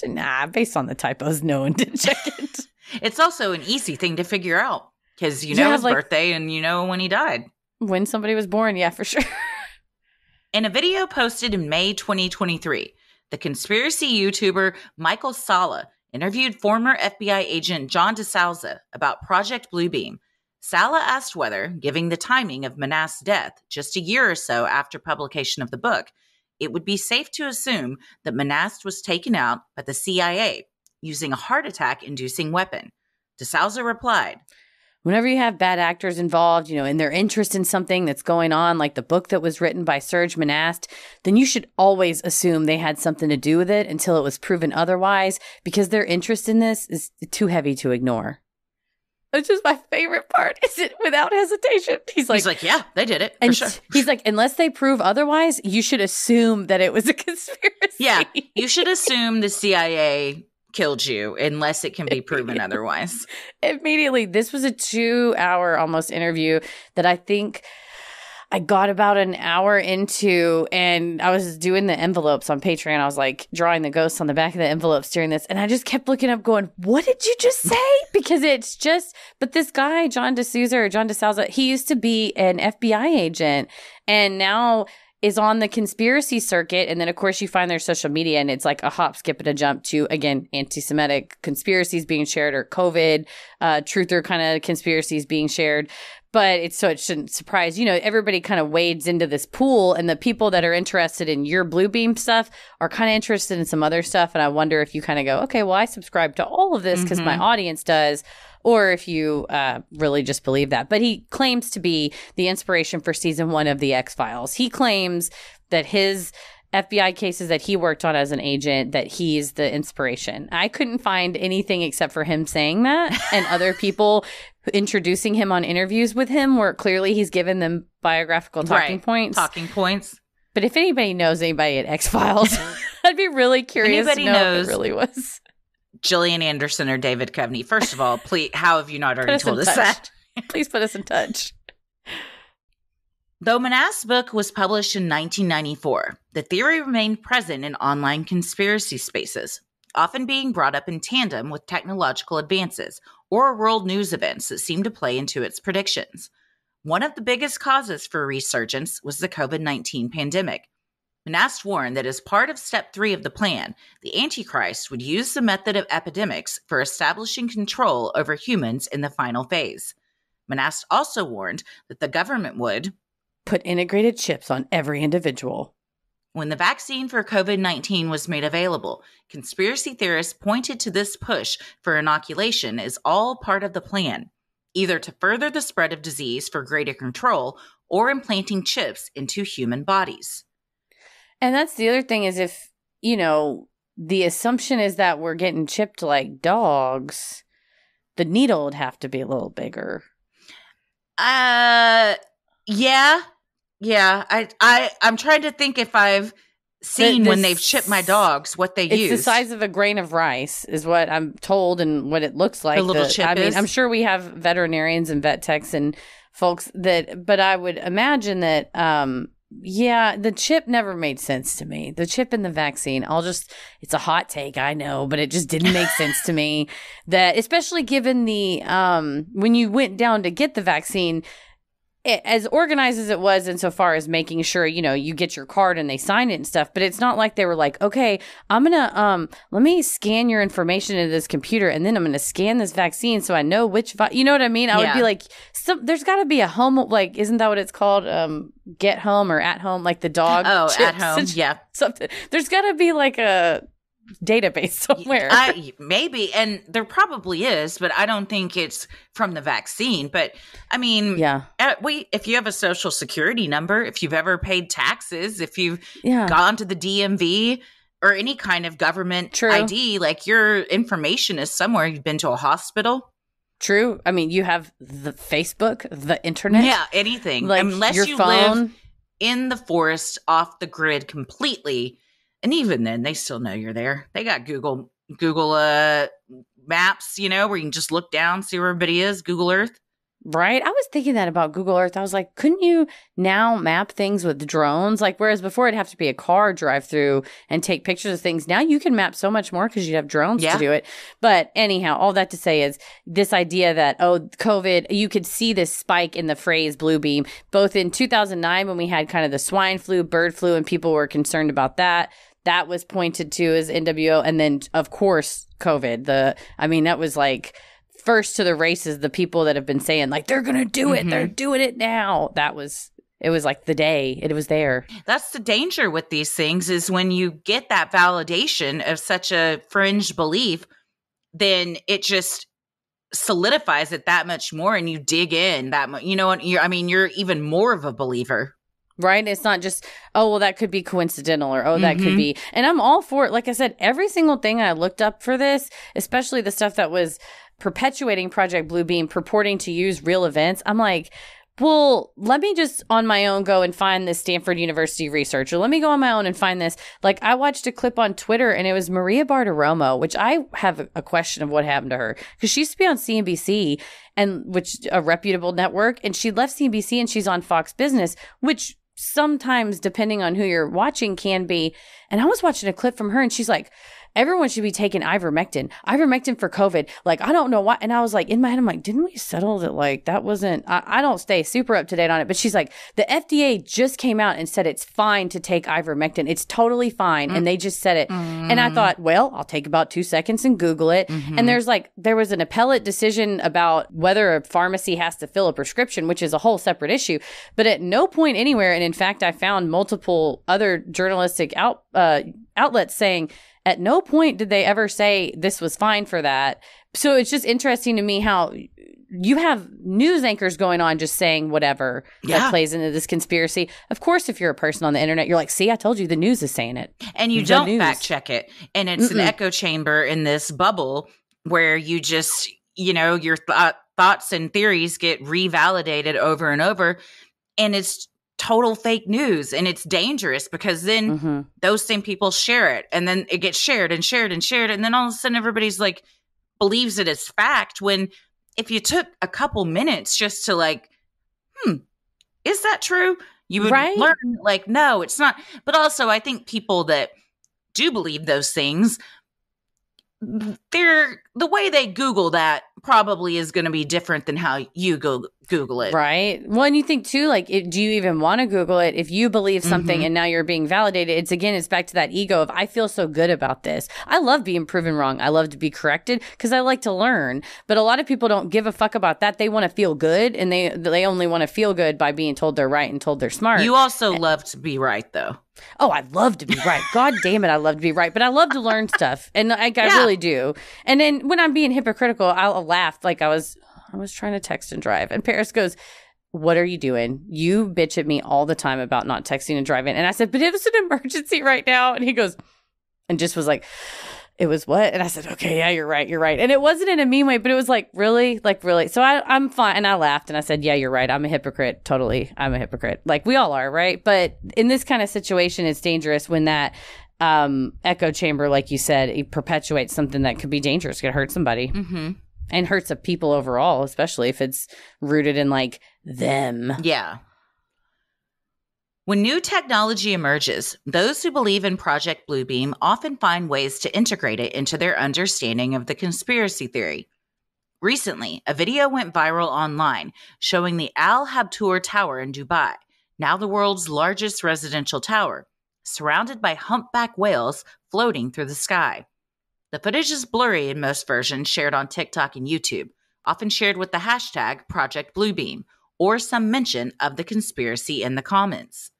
Nah, based on the typos, no one did check it. It's also an easy thing to figure out because you know his birthday and you know when he died. When somebody was born, yeah, for sure. In a video posted in May 2023, the conspiracy YouTuber Michael Sala interviewed former FBI agent John DeSouza about Project Bluebeam. Sala asked whether, given the timing of Manast's death just a year or so after publication of the book, it would be safe to assume that Manast was taken out by the CIA using a heart attack-inducing weapon. DeSouza replied, whenever you have bad actors involved, in their interest in something that's going on, like the book that was written by Serge Manast, then you should always assume they had something to do with it until it was proven otherwise, because their interest in this is too heavy to ignore. It's just my favorite part. Is it without hesitation? He's like, yeah, they did it. For sure. He's like, unless they prove otherwise, you should assume that it was a conspiracy. Yeah, you should assume the CIA killed you unless it can be proven otherwise. Immediately. This was a 2-hour almost interview that I think I got about an hour into, and I was doing the envelopes on Patreon. I was like drawing the ghosts on the back of the envelopes during this, and I just kept looking up going, what did you just say? Because it's just, but this guy, John DeSouza, he used to be an FBI agent and now is on the conspiracy circuit. And then, of course, you find their social media and it's like a hop, skip, and a jump to, again, anti-Semitic conspiracies being shared or COVID, truther kind of conspiracies being shared. But it shouldn't surprise, everybody kind of wades into this pool, and the people that are interested in your Bluebeam stuff are kind of interested in some other stuff. And I wonder if you kind of go, okay, well, I subscribe to all of this because my audience does. Or if you really just believe that. But he claims to be the inspiration for season 1 of The X-Files. He claims that his FBI cases that he worked on as an agent, that he's the inspiration. I couldn't find anything except for him saying that and other people introducing him on interviews with him where clearly he's given them biographical talking points. Talking points. But if anybody knows anybody at X-Files, I'd be really curious to know if it really was Gillian Anderson or David Coveney. First of all, please, how have you not already told us that? Please put us in touch. Though Manast's book was published in 1994, the theory remained present in online conspiracy spaces, often being brought up in tandem with technological advances or world news events that seemed to play into its predictions. One of the biggest causes for resurgence was the COVID-19 pandemic. Manast warned that as part of Step 3 of the plan, the Antichrist would use the method of epidemics for establishing control over humans in the final phase. Manast also warned that the government would put integrated chips on every individual. When the vaccine for COVID-19 was made available, conspiracy theorists pointed to this push for inoculation as all part of the plan, either to further the spread of disease for greater control or implanting chips into human bodies. And that's the other thing is if, the assumption is that we're getting chipped like dogs, the needle would have to be a little bigger. Yeah. I'm trying to think if I've seen when they've chipped my dogs, what they use. It's the size of a grain of rice is what I'm told and what it looks like. The little chip is? I'm sure we have veterinarians and vet techs and folks but I would imagine that, Yeah, the chip never made sense to me. The chip in the vaccine, it's a hot take, I know, but it just didn't make sense to me. That, especially given the, when you went down to get the vaccine, as organized as it was insofar as making sure, you get your card and they sign it and stuff, but it's not like they were like, okay, I'm going to, let me scan your information into this computer and then I'm going to scan this vaccine so I know which, you know what I mean? I would be like, there's got to be a home, like, isn't that what it's called? Get home or at home, like the dog. Oh, at home. Yeah. Something. There's got to be like a database somewhere. Maybe, and there probably is, but I don't think it's from the vaccine. But I mean, if you have a social security number, if you've ever paid taxes, if you've gone to the DMV or any kind of government ID, like your information is somewhere. You've been to a hospital. True. I mean, you have the Facebook, the internet. Yeah, anything. Like unless your you phone. live in the forest off the grid completely. And even then, they still know you're there. They got Google Maps, where you can just look down, see where everybody is, Google Earth. Right? I was thinking that about Google Earth. I was like, couldn't you now map things with drones? Like, whereas before it'd have to be a car drive through and take pictures of things. Now you can map so much more because you'd have drones to do it. But anyhow, all that to say is this idea that, COVID, you could see this spike in the phrase blue beam, both in 2009 when we had kind of the swine flu, bird flu, and people were concerned about that. That was pointed to as NWO. And then, of course, COVID. That was like first to the races, the people that have been saying, like, they're going to do it. They're doing it now. It was like the day it was there. That's the danger with these things is when you get that validation of such a fringe belief, then it just solidifies it that much more and you dig in that much. You know what? You're even more of a believer. Right? It's not just, that could be coincidental or, that could be. And I'm all for it. Like I said, every single thing I looked up for this, especially the stuff that was perpetuating Project Blue Beam, purporting to use real events, I'm like, well, let me just on my own go and find this Stanford University research, or let me go on my own and find this. Like, I watched a clip on Twitter and it was Maria Bartiromo, which I have a question of what happened to her because she used to be on CNBC, which a reputable network, and she left CNBC and she's on Fox Business, which sometimes, depending on who you're watching, can be. And I was watching a clip from her and she's like, everyone should be taking ivermectin for COVID. Like, I don't know why. And I was like, in my head, I'm like, didn't we settle that? Like, that wasn't, I don't stay super up to date on it. But she's like, the FDA just came out and said it's fine to take ivermectin. It's totally fine. And they just said it. And I thought, well, I'll take about 2 seconds and Google it. And there was an appellate decision about whether a pharmacy has to fill a prescription, which is a whole separate issue. But at no point anywhere, and in fact, I found multiple other journalistic outlets saying, at no point did they ever say this was fine for that. So it's just interesting to me how you have news anchors going on just saying whatever that plays into this conspiracy. Of course, if you're a person on the internet, you're like, see, I told you the news is saying it. And you don't fact check it. And it's an echo chamber in this bubble where you just, your thoughts and theories get revalidated over and over. And it's total fake news, and it's dangerous because then those same people share it, and then it gets shared and shared and shared, and then all of a sudden everybody's like believes it as fact, when if you took a couple minutes just to like, is that true? You would learn like, no, it's not. But also I think people that do believe those things, the way they Google that probably is going to be different than how you Google it. Right. Well, and you think too, like, do you even want to Google it? If you believe something and now you're being validated, it's back to that ego of, I feel so good about this. I love being proven wrong. I love to be corrected because I like to learn. But a lot of people don't give a fuck about that. They want to feel good, and they only want to feel good by being told they're right and told they're smart. You also love to be right, though. Oh, I love to be right. God damn it, I love to be right. But I love to learn stuff. And I really do. And then when I'm being hypocritical, I'll laugh. Like I was trying to text and drive. And Paris goes, what are you doing? You bitch at me all the time about not texting and driving. And I said, but it was an emergency right now. And he goes, and just was like, it was what? And I said, okay, yeah, you're right. And it wasn't in a mean way, but it was like, really? Like, really? So I'm fine. And I laughed and I said, yeah, you're right. I'm a hypocrite. Totally. I'm a hypocrite. Like we all are, right? But in this kind of situation, it's dangerous when that echo chamber, like you said, it perpetuates something that could be dangerous, could hurt somebody. And hurts of people overall, especially if it's rooted in like them. Yeah. When new technology emerges, those who believe in Project Bluebeam often find ways to integrate it into their understanding of the conspiracy theory. Recently, a video went viral online showing the Al Habtoor Tower in Dubai, now the world's largest residential tower, surrounded by humpback whales floating through the sky. The footage is blurry in most versions shared on TikTok and YouTube, often shared with the hashtag Project Bluebeam, or some mention of the conspiracy in the comments.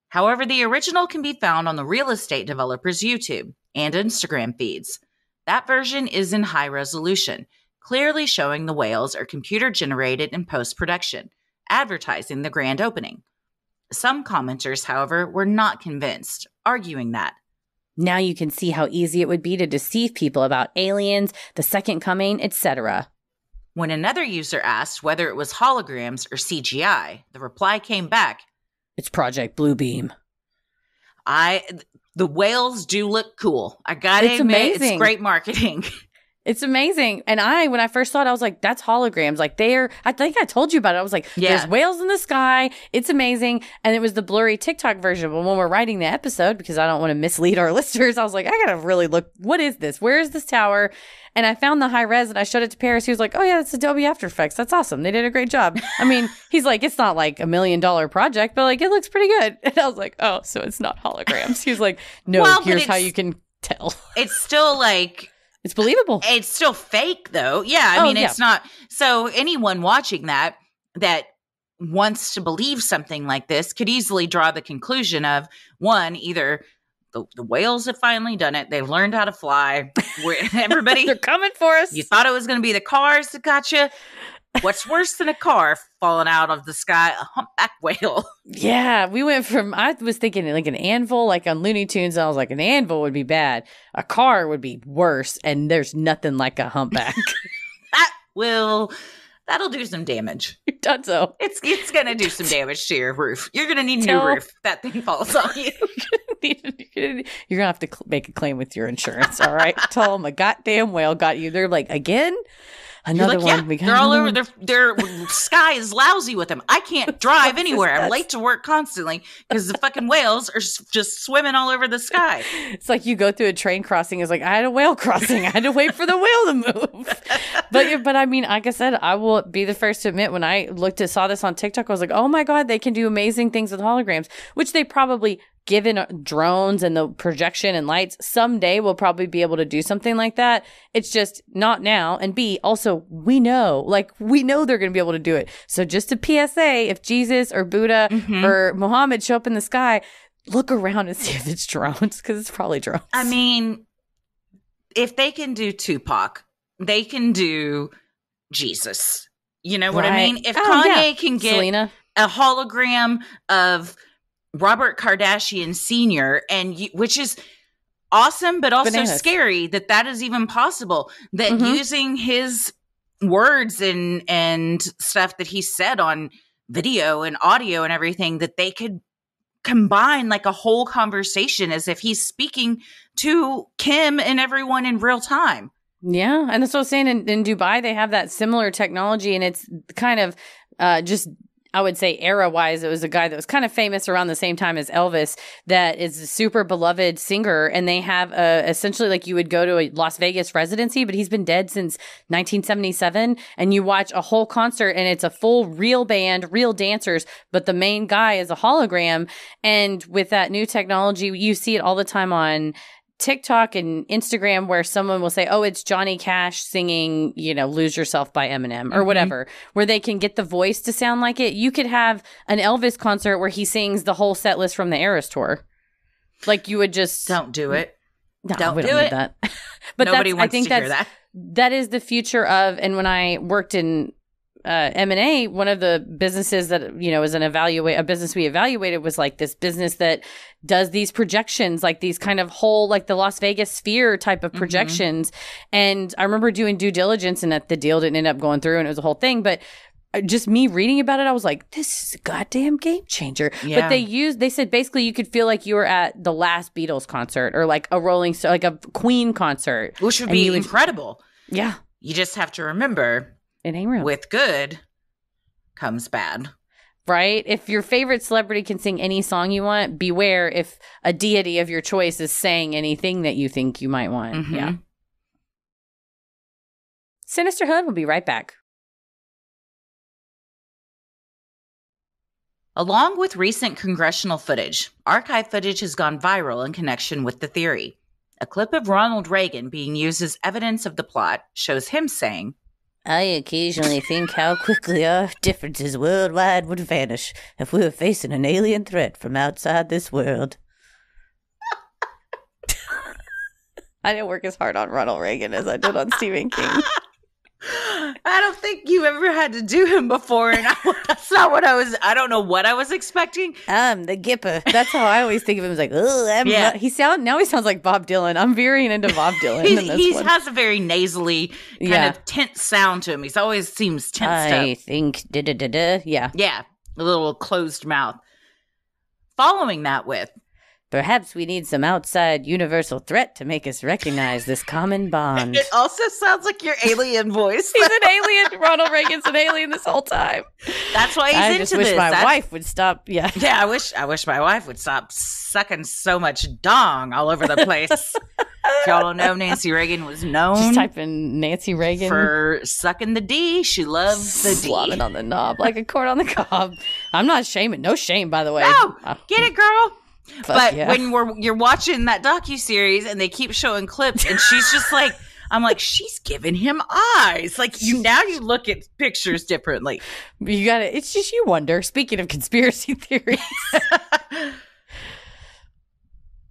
However, the original can be found on the real estate developer's YouTube and Instagram feeds. That version is in high resolution, clearly showing the whales are computer-generated in post-production, advertising the grand opening. Some commenters, however, were not convinced, arguing that now you can see how easy it would be to deceive people about aliens, the second coming, etc. When another user asked whether it was holograms or CGI, the reply came back, "It's Project Bluebeam." The whales do look cool. I gotta admit, it's great marketing. It's amazing. And when I first saw it, I was like, that's holograms. Like I think I told you about it. I was like, there's whales in the sky. It's amazing. And it was the blurry TikTok version. But when we're writing the episode, because I don't want to mislead our listeners, I was like, I got to really look. What is this? Where is this tower? And I found the high res and I showed it to Paris. He was like, oh yeah, that's Adobe After Effects. That's awesome. They did a great job. I mean, he's like, it's not like $1 million project, but like, it looks pretty good. And I was like, oh, so it's not holograms. He was like, no, here's how you can tell. It's still like... It's believable. It's still fake, though. Yeah, I mean, it's not. So anyone watching that wants to believe something like this could easily draw the conclusion of, one, either the whales have finally done it. They've learned how to fly. Everybody, they're coming for us. You thought it was going to be the cars that got you. What's worse than a car falling out of the sky? A humpback whale. Yeah, we went from, I was thinking like an anvil, like on Looney Tunes. I was like, an anvil would be bad. A car would be worse. And there's nothing like a humpback. That'll do some damage. You've done so. It's going to do some damage to your roof. You're going to need a new roof. That thing falls on you. You're going to have to make a claim with your insurance. All right. Tell them a goddamn whale got you. They're like, again? Another one. Yeah, they're all over. Their sky is lousy with them. I can't drive anywhere. I'm late to work constantly because the fucking whales are just swimming all over the sky. It's like you go through a train crossing. It's like, I had a whale crossing. I had to wait for the whale to move. But I mean, like I said, I will be the first to admit when I saw this on TikTok, I was like, oh my God, they can do amazing things with holograms, which they probably, given drones and the projection and lights, someday we'll probably be able to do something like that. It's just not now. And B, also, we know they're going to be able to do it. So just a PSA, if Jesus or Buddha or Muhammad show up in the sky, look around and see if it's drones, because it's probably drones. I mean, if they can do Tupac, they can do Jesus. You know what I mean? If Kanye can get Selena, a hologram of Robert Kardashian Sr., which is awesome, but also scary that is even possible. That using his words and stuff that he said on video and audio and everything, that they could combine like a whole conversation as if he's speaking to Kim and everyone in real time. Yeah, and that's what I was saying. In Dubai, they have that similar technology, and it's kind of just, I would say era-wise, it was a guy that was kind of famous around the same time as Elvis that is a super beloved singer, and they have essentially like you would go to a Las Vegas residency, but he's been dead since 1977, and you watch a whole concert, and it's a full real band, real dancers, but the main guy is a hologram. And with that new technology, you see it all the time on TikTok and Instagram where someone will say, oh, it's Johnny Cash singing, Lose Yourself by Eminem or whatever, where they can get the voice to sound like it. You could have an Elvis concert where he sings the whole set list from the Eras tour. Like you would just... Don't do it. No, don't do it. That. But nobody wants to hear that. That is the future of, and when I worked in M&A, one of the businesses that, is a business we evaluated was like this business that does these projections, like these kind of whole, like the Las Vegas sphere type of projections. And I remember doing due diligence and that the deal didn't end up going through and it was a whole thing. But just me reading about it, I was like, this is a goddamn game changer. Yeah. But they said basically you could feel like you were at the last Beatles concert or like a Rolling Stone, like a Queen concert. Which would be incredible. Yeah. You just have to remember, it ain't real. With good comes bad. right? If your favorite celebrity can sing any song you want, beware if a deity of your choice is saying anything that you think you might want. Mm-hmm. Yeah. Sinisterhood will be right back. Along with recent congressional footage, archive footage has gone viral in connection with the theory. A clip of Ronald Reagan being used as evidence of the plot shows him saying, I occasionally think how quickly our differences worldwide would vanish if we were facing an alien threat from outside this world. I didn't work as hard on Ronald Reagan as I did on Stephen King. I don't think you ever had to do him before, and that's not what I don't know what I was expecting. I'm the Gipper. That's how I always think of him as like, oh, Yeah. he sounds like Bob Dylan. I'm veering into Bob Dylan. He has a very nasally kind of tense sound to him. He's always seems tensed up. I think da-da-da-da. Yeah. Yeah, a little closed mouth. Following that with, Perhaps we need some outside universal threat to make us recognize this common bond. it also sounds like your alien voice. He's an alien. Ronald Reagan's an alien this whole time. That's why he's I into just wish this. my wife would stop. Yeah. Yeah, I wish my wife would stop sucking so much dong all over the place. If y'all don't know, Nancy Reagan was known Just type in Nancy Reagan. for sucking the D. She loves the D. Slobbing on the knob like a corn on the cob. I'm not shaming. No shame, by the way. No, Oh, get it, girl. But yeah. when you're watching that docuseries and they keep showing clips and she's just like, I'm like, she's giving him eyes. Like you look at pictures differently. You got it. It's just you wonder. Speaking of conspiracy theories.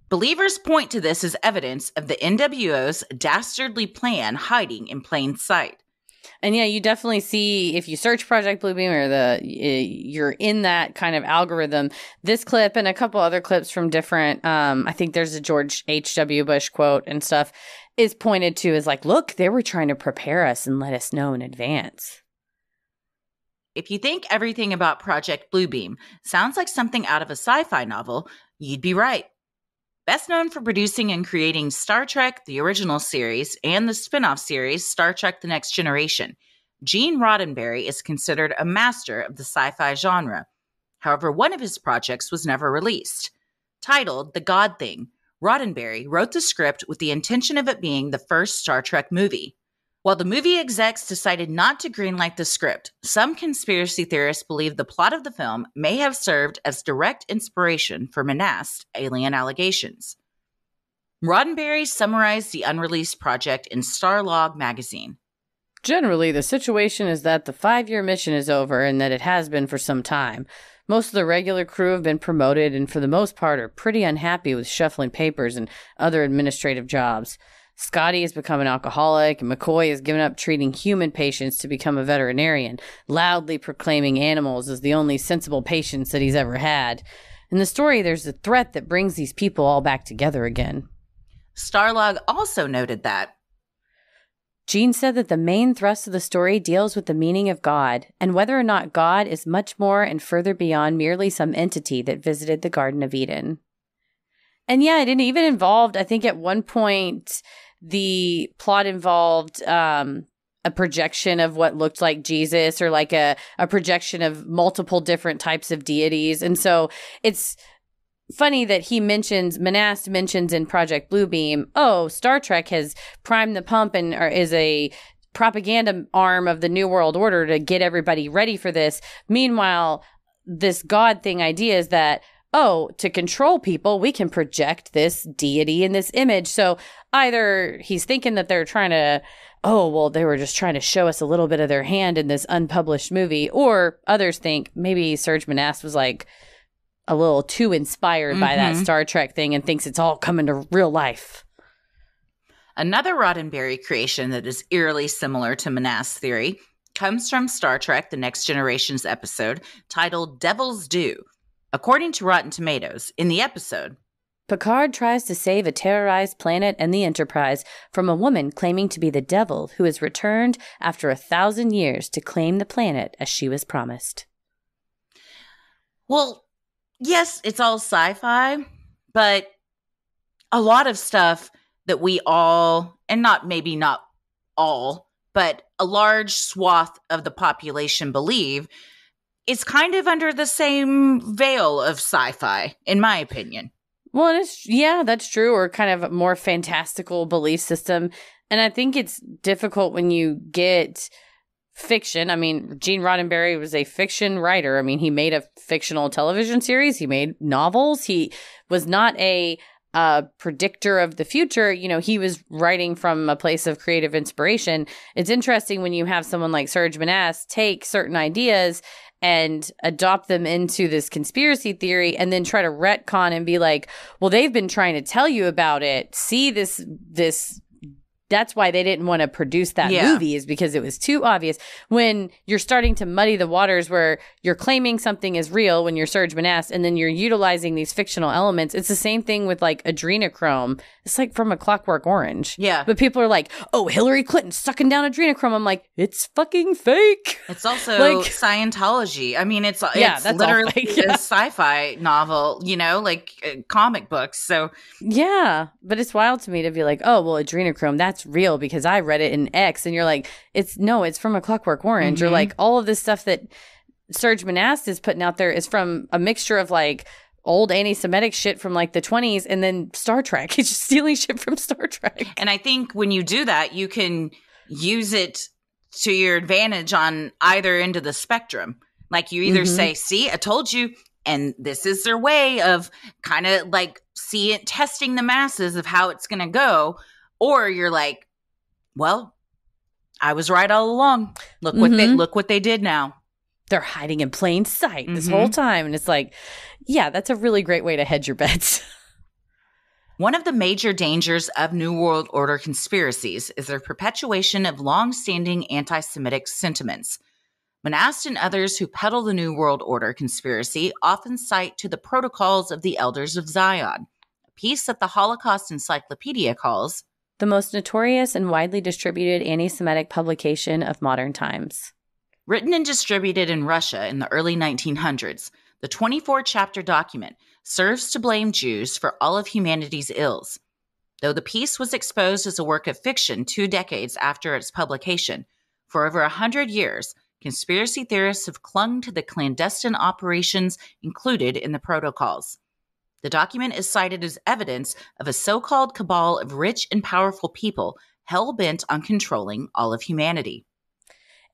Believers point to this as evidence of the NWO's dastardly plan hiding in plain sight. And yeah, you definitely see if you search Project Bluebeam or you're in that kind of algorithm. This clip and a couple other clips from different, I think there's a George H.W. Bush quote and stuff is pointed to as like, look, they were trying to prepare us and let us know in advance. If you think everything about Project Bluebeam sounds like something out of a sci-fi novel, you'd be right. Best known for producing and creating Star Trek, the original series, and the spin-off series, Star Trek The Next Generation, Gene Roddenberry is considered a master of the sci-fi genre. However, one of his projects was never released. Titled The God Thing, Roddenberry wrote the script with the intention of it being the first Star Trek movie. While the movie execs decided not to greenlight the script, some conspiracy theorists believe the plot of the film may have served as direct inspiration for Manast's alien allegations. Roddenberry summarized the unreleased project in Starlog magazine. Generally, the situation is that the 5-year mission is over and that it has been for some time. Most of the regular crew have been promoted and for the most part are pretty unhappy with shuffling papers and other administrative jobs. Scotty has become an alcoholic, and McCoy has given up treating human patients to become a veterinarian, loudly proclaiming animals as the only sensible patients that he's ever had. In the story, there's a threat that brings these people all back together again. Starlog also noted that Gene said that the main thrust of the story deals with the meaning of God, and whether or not God is much more and further beyond merely some entity that visited the Garden of Eden. And yeah, it even involved, I think at one point, the plot involved a projection of what looked like Jesus or like a projection of multiple different types of deities. And so it's funny that Manast mentions in Project Bluebeam, oh, Star Trek has primed the pump and is a propaganda arm of the New World Order to get everybody ready for this. Meanwhile, this God thing idea is that, oh, to control people, we can project this deity in this image. So either he's thinking that they're trying to, oh, well, they were just trying to show us a little bit of their hand in this unpublished movie. Or others think maybe Serge Manast was like a little too inspired by that Star Trek thing and thinks it's all coming to real life. Another Roddenberry creation that is eerily similar to Manast's theory comes from Star Trek The Next Generation's episode titled Devil's Due. According to Rotten Tomatoes, in the episode, Picard tries to save a terrorized planet and the Enterprise from a woman claiming to be the devil who has returned after 1,000 years to claim the planet as she was promised. Well, yes, it's all sci-fi, but a lot of stuff that we all, and not all, but a large swath of the population believe is kind of under the same veil of sci-fi, in my opinion. Well, that's true, or kind of a more fantastical belief system. And I think it's difficult when you get fiction. I mean, Gene Roddenberry was a fiction writer. I mean, he made a fictional television series. He made novels. He was not a predictor of the future. You know, he was writing from a place of creative inspiration. It's interesting when you have someone like Serge Manasse take certain ideas and adopt them into this conspiracy theory and then try to retcon and be like, well, they've been trying to tell you about it. See this that's why they didn't want to produce that movie, is because it was too obvious. When you're starting to muddy the waters where you're claiming something is real when you're Serge Manasse and then you're utilizing these fictional elements, it's the same thing with like adrenochrome. It's like from A Clockwork Orange. Yeah. But people are like, oh, Hillary Clinton sucking down adrenochrome. I'm like, it's fucking fake. It's also like Scientology. I mean, it's literally a sci-fi novel, you know, like comic books. So yeah, but it's wild to me to be like, oh, well, adrenochrome, that's real because I read it in X. And you're like, it's from A Clockwork Orange. Or like all of this stuff that Serge Manasse is putting out there is from a mixture of like old anti-Semitic shit from like the 20s and then Star Trek. He's just stealing shit from Star Trek. And I think when you do that, you can use it to your advantage on either end of the spectrum. Like you either say, see, I told you, and this is their way of kind of like testing the masses of how it's going to go. Or you're like, well, I was right all along. Look what they did now. They're hiding in plain sight this whole time. And it's like, yeah, that's a really great way to hedge your bets. One of the major dangers of New World Order conspiracies is their perpetuation of long-standing anti-Semitic sentiments. Manasse and others who peddle the New World Order conspiracy often cite to the Protocols of the Elders of Zion, a piece that the Holocaust Encyclopedia calls the most notorious and widely distributed anti-Semitic publication of modern times. Written and distributed in Russia in the early 1900s, the 24-chapter document serves to blame Jews for all of humanity's ills. Though the piece was exposed as a work of fiction 2 decades after its publication, for over 100 years, conspiracy theorists have clung to the clandestine operations included in the protocols. The document is cited as evidence of a so-called cabal of rich and powerful people hell-bent on controlling all of humanity.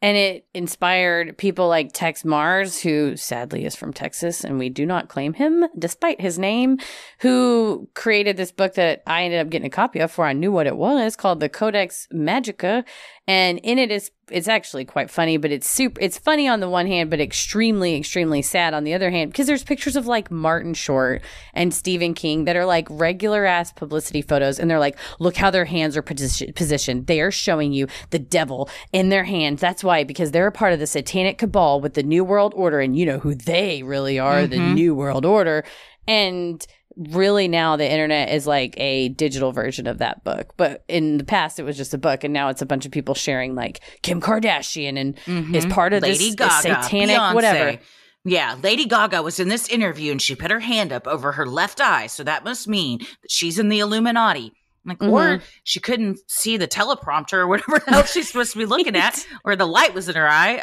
And it inspired people like Tex Mars, who sadly is from Texas, and we do not claim him despite his name, who created this book that I ended up getting a copy of before I knew what it was, called the Codex Magica. And in it it's actually quite funny, but it's funny on the one hand, but extremely, extremely sad on the other hand, because there's pictures of like Martin Short and Stephen King that are like regular ass publicity photos. And they're like, look how their hands are positioned. They are showing you the devil in their hands. That's why, because they're a part of the satanic cabal with the New World Order. And you know who they really are, the New World Order. And really now the internet is like a digital version of that book. But in the past, it was just a book. And now it's a bunch of people sharing like Kim Kardashian and is part of Lady this Gaga, satanic Beyonce. Whatever. Yeah, Lady Gaga was in this interview and she put her hand up over her left eye. So that must mean that she's in the Illuminati. Like, or she couldn't see the teleprompter or whatever else she's supposed to be looking at, or the light was in her eye.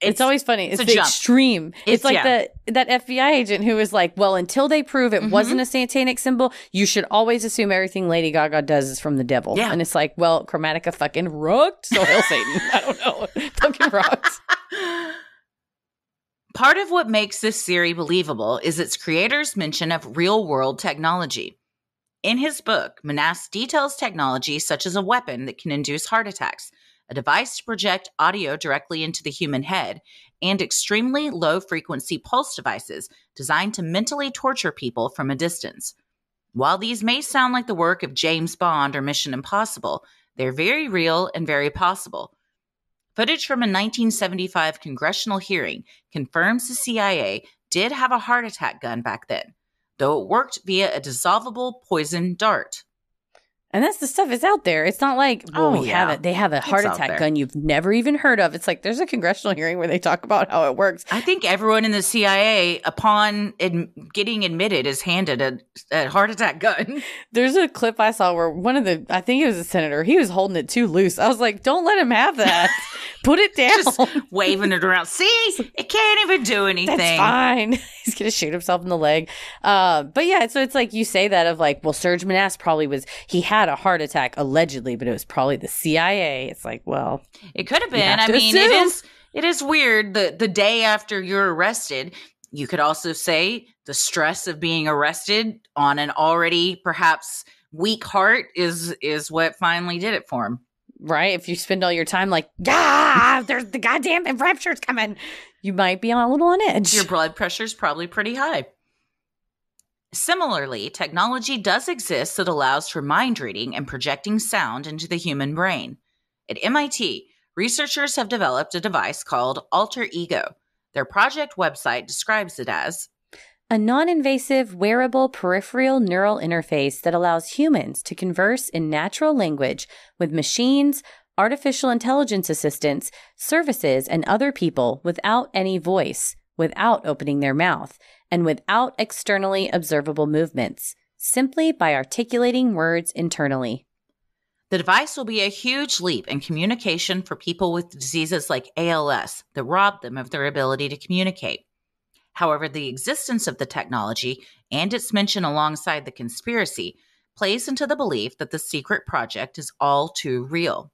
It's always funny. It's the extreme. It's like that FBI agent who was like, well, until they prove it wasn't a satanic symbol, you should always assume everything Lady Gaga does is from the devil. Yeah. And it's like, well, Chromatica fucking rocked. So hail Satan. I don't know. Fucking rocks. Part of what makes this theory believable is its creator's mention of real-world technology. In his book, Manasse details technology such as a weapon that can induce heart attacks, a device to project audio directly into the human head, and extremely low-frequency pulse devices designed to mentally torture people from a distance. While these may sound like the work of James Bond or Mission Impossible, they're very real and very possible. Footage from a 1975 congressional hearing confirms the CIA did have a heart attack gun back then, though it worked via a dissolvable poison dart. And that's the stuff that's out there. It's not like, well, they have a heart attack gun you've never even heard of. It's like there's a congressional hearing where they talk about how it works. I think everyone in the CIA, upon getting admitted, is handed a heart attack gun. There's a clip I saw where I think it was a senator, he was holding it too loose. I was like, don't let him have that. Put it down. Just waving it around. See, it can't even do anything. That's fine. He's going to shoot himself in the leg. But yeah, so it's like you say that of like, well, Serge Manasse he had a heart attack allegedly, but it was probably the CIA. It's like, well, it could have been. I mean, it is weird. The day after you're arrested, you could also say the stress of being arrested on an already perhaps weak heart is what finally did it for him. Right? If you spend all your time like, there's the goddamn rapture's coming, you might be a little on edge. Your blood pressure's probably pretty high. Similarly, technology does exist that allows for mind reading and projecting sound into the human brain. At MIT, researchers have developed a device called Alter Ego. Their project website describes it as a non-invasive, wearable peripheral neural interface that allows humans to converse in natural language with machines, artificial intelligence assistants, services, and other people without any voice, without opening their mouth, and without externally observable movements, simply by articulating words internally. The device will be a huge leap in communication for people with diseases like ALS that rob them of their ability to communicate. However, the existence of the technology and its mention alongside the conspiracy plays into the belief that the secret project is all too real.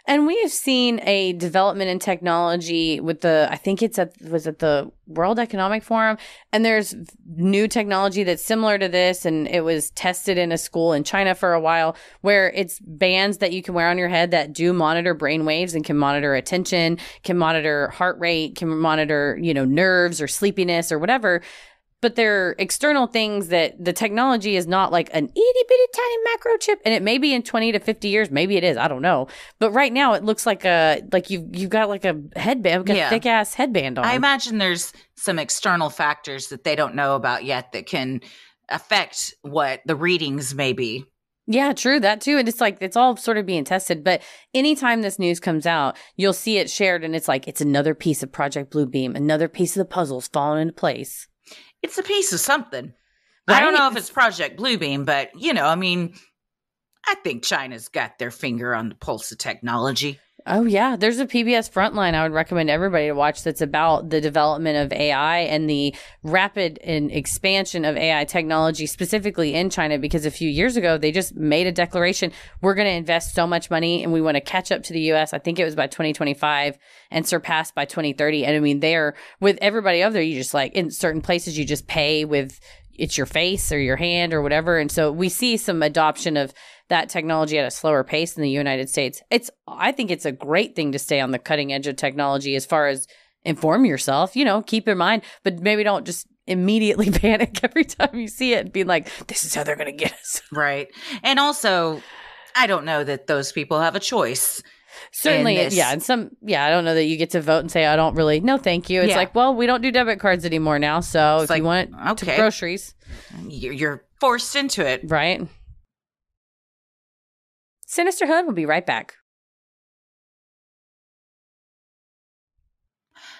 And we have seen a development in technology with I think was at the World Economic Forum, and there's new technology that's similar to this, and it was tested in a school in China for a while, where it's bands that you can wear on your head that do monitor brain waves and can monitor attention, can monitor heart rate, can monitor, nerves or sleepiness or whatever. But they're external things that the technology is not like an itty bitty tiny microchip. And it may be in 20 to 50 years. Maybe it is. I don't know. But right now it looks like you've got like a headband, a thick ass headband on. I imagine there's some external factors that they don't know about yet that can affect what the readings may be. Yeah, true. That too. And it's like, it's all sort of being tested. But anytime this news comes out, you'll see it shared. And it's like, it's another piece of Project Bluebeam, another piece of the puzzle's falling into place. It's a piece of something. Right? I don't know if it's Project Bluebeam, but, I think China's got their finger on the pulse of technology. Oh, yeah. There's a PBS Frontline I would recommend everybody to watch that's about the development of AI and the rapid expansion of AI technology, specifically in China, because a few years ago, they just made a declaration. We're going to invest so much money and we want to catch up to the U.S. I think it was by 2025 and surpass by 2030. And I mean, they're with everybody over there, you just like in certain places, you just pay with it's your face or your hand or whatever. And so we see some adoption of that technology at a slower pace in the United States. I think it's a great thing to stay on the cutting edge of technology as far as inform yourself, keep in mind, but maybe don't just immediately panic every time you see it and be like, this is how they're going to get us. Right. And also, I don't know that those people have a choice. Certainly, yeah. And I don't know that you get to vote and say, I don't really, no, thank you. It's like, well, we don't do debit cards anymore now. So it's if you want to groceries, you're forced into it. Right. Sinisterhood will be right back.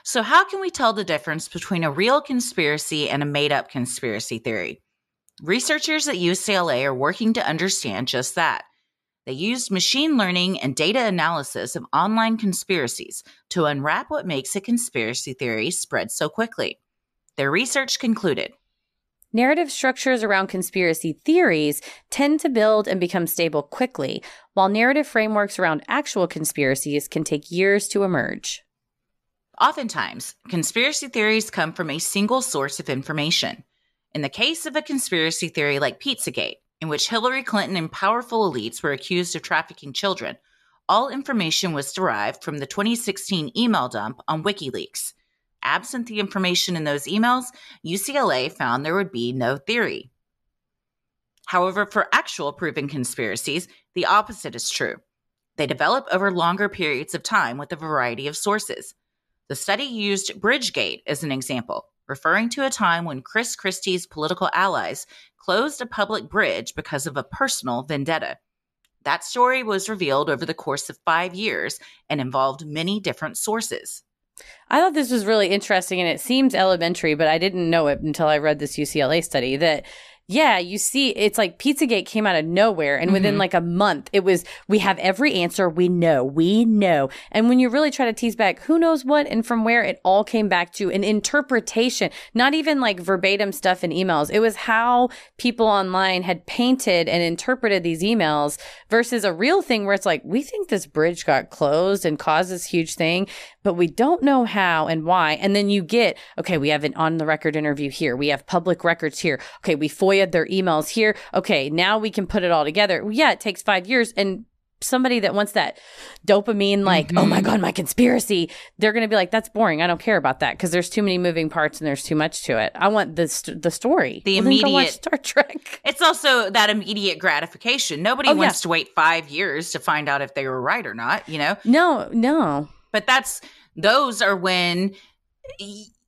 So how can we tell the difference between a real conspiracy and a made-up conspiracy theory? Researchers at UCLA are working to understand just that. They used machine learning and data analysis of online conspiracies to unwrap what makes a conspiracy theory spread so quickly. Their research concluded, narrative structures around conspiracy theories tend to build and become stable quickly, while narrative frameworks around actual conspiracies can take years to emerge. Oftentimes, conspiracy theories come from a single source of information. In the case of a conspiracy theory like Pizzagate, in which Hillary Clinton and powerful elites were accused of trafficking children, all information was derived from the 2016 email dump on WikiLeaks. Absent the information in those emails, UCLA found there would be no theory. However, for actual proven conspiracies, the opposite is true. They develop over longer periods of time with a variety of sources. The study used Bridgegate as an example, referring to a time when Chris Christie's political allies closed a public bridge because of a personal vendetta. That story was revealed over the course of 5 years and involved many different sources. I thought this was really interesting, and it seems elementary, but I didn't know it until I read this UCLA study that, yeah, you see, it's like Pizzagate came out of nowhere, and within like a month, it was, we have every answer, we know. And when you really try to tease back who knows what and from where, it all came back to an interpretation, not even like verbatim stuff in emails. It was how people online had painted and interpreted these emails versus a real thing where it's like, we think this bridge got closed and caused this huge thing, but we don't know how and why. And then you get, okay, we have an on the record interview here. We have public records here. Okay, we FOIA'd their emails here. Okay, now we can put it all together. Yeah, it takes 5 years. And somebody that wants that dopamine, like, oh my God, my conspiracy, they're going to be like, that's boring. I don't care about that because there's too many moving parts and there's too much to it. I want the story. The well, immediate then go watch Star Trek. It's also that immediate gratification. Nobody wants to wait 5 years to find out if they were right or not, you know? No. But those are when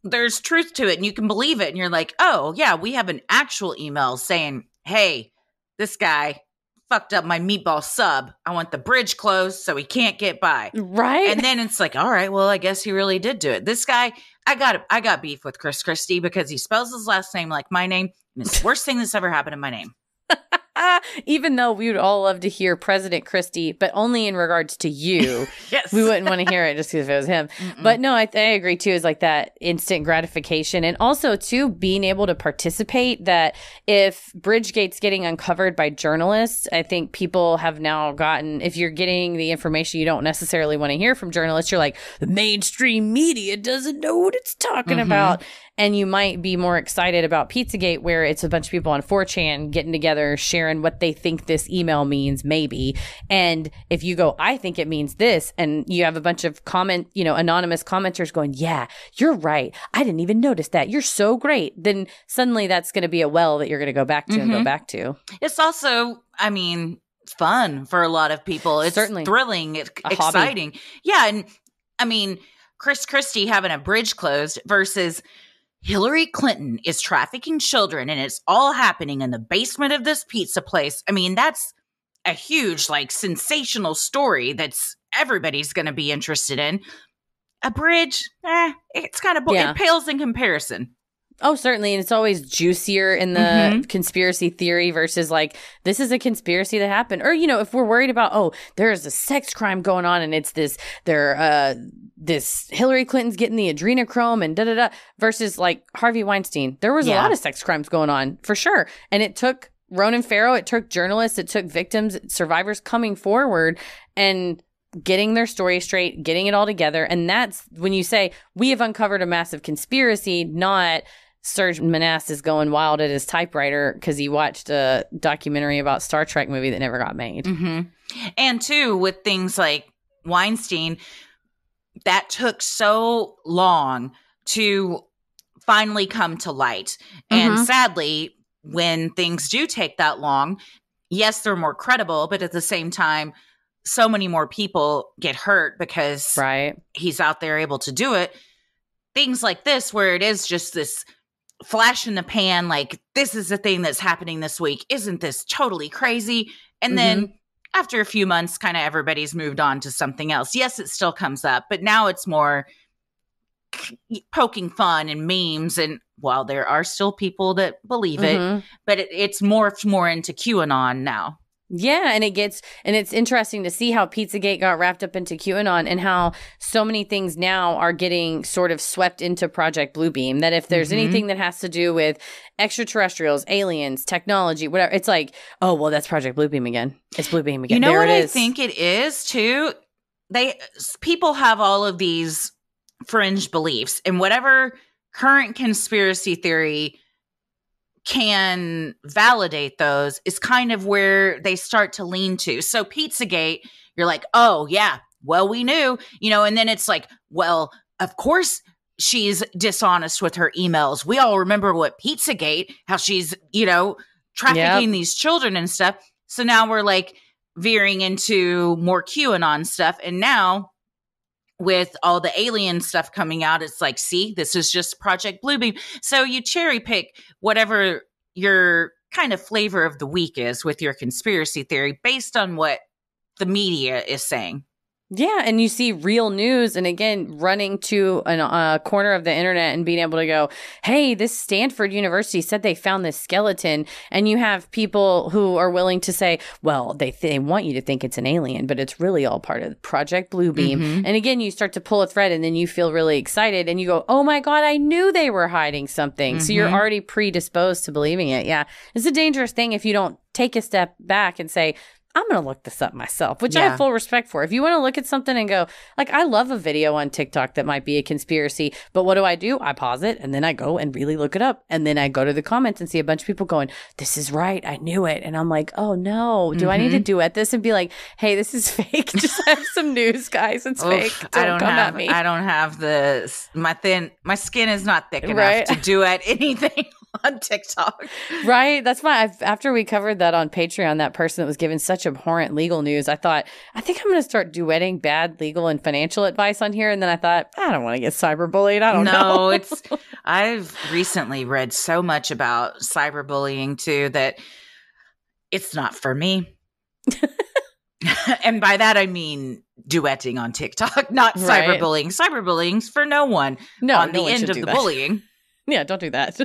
there's truth to it and you can believe it. And you're like, oh, yeah, we have an actual email saying, hey, this guy fucked up my meatball sub. I want the bridge closed so he can't get by. Right. And then it's like, all right, well, I guess he really did do it. This guy, I got beef with Chris Christie because he spells his last name like my name. And it's the worst thing that's ever happened in my name. Even though we would all love to hear President Christie, but only in regards to you. Yes. We wouldn't want to hear it just because if it was him. But no, I agree too, is like that instant gratification. And also too, being able to participate, that if Bridgegate's getting uncovered by journalists, I think people have now gotten, if you're getting the information you don't necessarily want to hear from journalists, you're like, the mainstream media doesn't know what it's talking about. And you might be more excited about Pizzagate, where it's a bunch of people on 4chan getting together, sharing what they think this email means, maybe. And if you go, I think it means this, and you have a bunch of anonymous commenters going, yeah, you're right. I didn't even notice that. You're so great. Then suddenly that's going to be a well that you're going to go back to and go back to. It's also, I mean, fun for a lot of people. It's certainly thrilling. It's exciting. Hobby. Yeah. And I mean, Chris Christie having a bridge closed versus Hillary Clinton is trafficking children and it's all happening in the basement of this pizza place. I mean, that's a huge, like, sensational story that's everybody's going to be interested in. A bridge, it's kind of it pales in comparison. Oh, certainly. And it's always juicier in the conspiracy theory versus like, this is a conspiracy that happened. Or, if we're worried about, there's a sex crime going on and it's this Hillary Clinton's getting the adrenochrome and da-da-da versus like Harvey Weinstein. There was a lot of sex crimes going on for sure. And it took Ronan Farrow, it took journalists, it took victims, survivors coming forward and getting their story straight, getting it all together. And that's when you say, we have uncovered a massive conspiracy, not Serge Manasse is going wild at his typewriter because he watched a documentary about Star Trek movie that never got made. And too, with things like Weinstein, that took so long to finally come to light. And sadly, when things do take that long, yes, they're more credible, but at the same time, so many more people get hurt because he's out there able to do it. Things like this, where it is just this flash in the pan, like, this is the thing that's happening this week. Isn't this totally crazy? And then after a few months, kind of everybody's moved on to something else. Yes, it still comes up, but now it's more poking fun and memes. And while there are still people that believe it, but it's morphed more into QAnon now. Yeah, and it's interesting to see how Pizzagate got wrapped up into QAnon and how so many things now are getting sort of swept into Project Bluebeam. That if there's anything that has to do with extraterrestrials, aliens, technology, whatever, it's like, oh, well, that's Project Bluebeam again. It's Bluebeam again. You know what I think it is too? People have all of these fringe beliefs, and whatever current conspiracy theory can validate those is kind of where they start to lean to. So Pizzagate, you're like, oh yeah, well, we knew, and then it's like, well, of course she's dishonest with her emails. We all remember what Pizzagate, how she's, trafficking these children and stuff. So now we're like veering into more QAnon stuff. And now with all the alien stuff coming out, it's like, see, this is just Project Bluebeam. So you cherry pick whatever your kind of flavor of the week is with your conspiracy theory based on what the media is saying. Yeah, and you see real news, and again, running to a corner of the internet and being able to go, hey, this Stanford University said they found this skeleton, and you have people who are willing to say, well, they want you to think it's an alien, but it's really all part of Project Bluebeam. Mm-hmm. And again, you start to pull a thread, and then you feel really excited, and you go, oh my God, I knew they were hiding something. Mm-hmm. So you're already predisposed to believing it. Yeah, it's a dangerous thing if you don't take a step back and say, I'm going to look this up myself, which I have full respect for. If you want to look at something and go, like, I love a video on TikTok that might be a conspiracy, but what do? I pause it, and then I go and really look it up. And then I go to the comments and see a bunch of people going, this is right, I knew it. And I'm like, oh no, do I need to duet this and be like, hey, this is fake? Just have some news, guys. It's fake. Don't come at me. I don't have my skin is not thick enough to duet anything on TikTok. Right. That's why after we covered that on Patreon, that person that was given such abhorrent legal news, I thought, I think I'm going to start duetting bad legal and financial advice on here. And then I thought, I don't want to get cyberbullied. I don't know. I've recently read so much about cyberbullying too that it's not for me. And by that, I mean duetting on TikTok, not cyberbullying. Cyberbullying's for no one on the end of the bullying. Yeah, don't do that.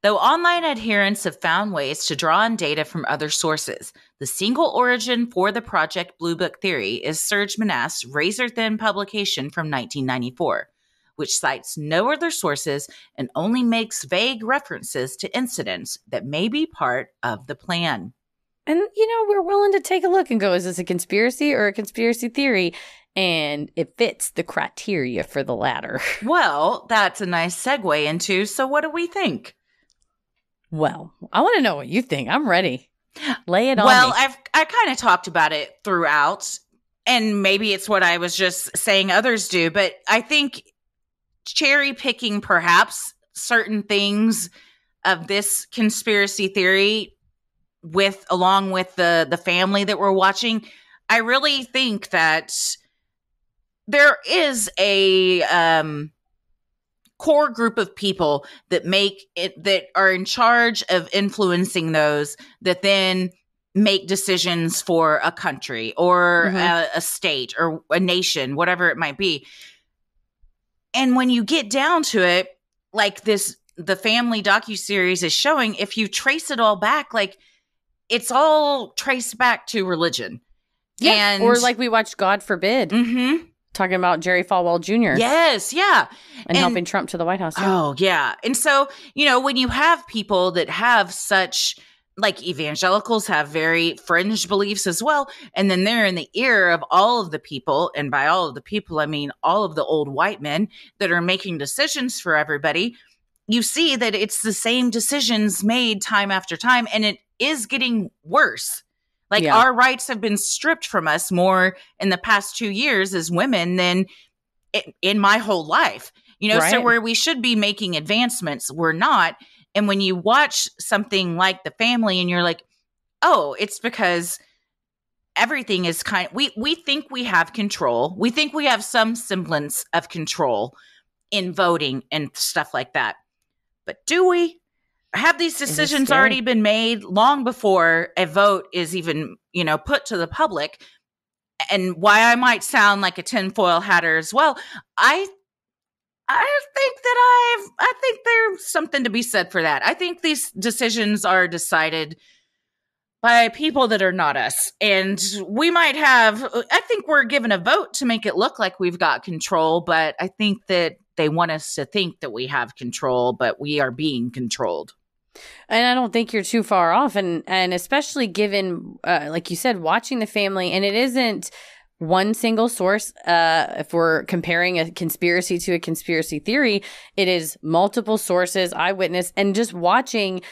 Though online adherents have found ways to draw on data from other sources, the single origin for the Project Blue Book theory is Serge Manass's razor-thin publication from 1994, which cites no other sources and only makes vague references to incidents that may be part of the plan. And, we're willing to take a look and go, is this a conspiracy or a conspiracy theory? And it fits the criteria for the latter. Well, that's a nice segue into, so what do we think? Well, I want to know what you think. I'm ready. Lay it on me. Well, I kind of talked about it throughout, and maybe it's what I was just saying others do, but I think cherry picking perhaps certain things of this conspiracy theory along with the family that we're watching, I really think that there is a core group of people that are in charge of influencing those that then make decisions for a country or a state or a nation, whatever it might be. And when you get down to it, like the family docuseries is showing, if you trace it all back, like it's all traced back to religion. Yeah. Or like we watched God Forbid. Mm-hmm. Talking about Jerry Falwell Jr. Yes, yeah. And helping Trump to the White House. Yeah. Oh, yeah. And so, when you have people that have such, like evangelicals have very fringe beliefs as well, and then they're in the ear of all of the people, and by all of the people, I mean all of the old white men that are making decisions for everybody, you see that it's the same decisions made time after time, and it is getting worse. Like our rights have been stripped from us more in the past 2 years as women than in my whole life. So where we should be making advancements, we're not. And when you watch something like The Family and you're like, oh, it's because everything is we think we have control. We think we have some semblance of control in voting and stuff like that. But do we? Have these decisions already been made long before a vote is even, put to the public? And why I might sound like a tinfoil hatter as well, I think there's something to be said for that. I think these decisions are decided by people that are not us. And I think we're given a vote to make it look like we've got control, but I think that they want us to think that we have control, but we are being controlled. And I don't think you're too far off. And especially given, like you said, watching The Family, and it isn't one single source. If we're comparing a conspiracy to a conspiracy theory, it is multiple sources, eyewitness, and just watching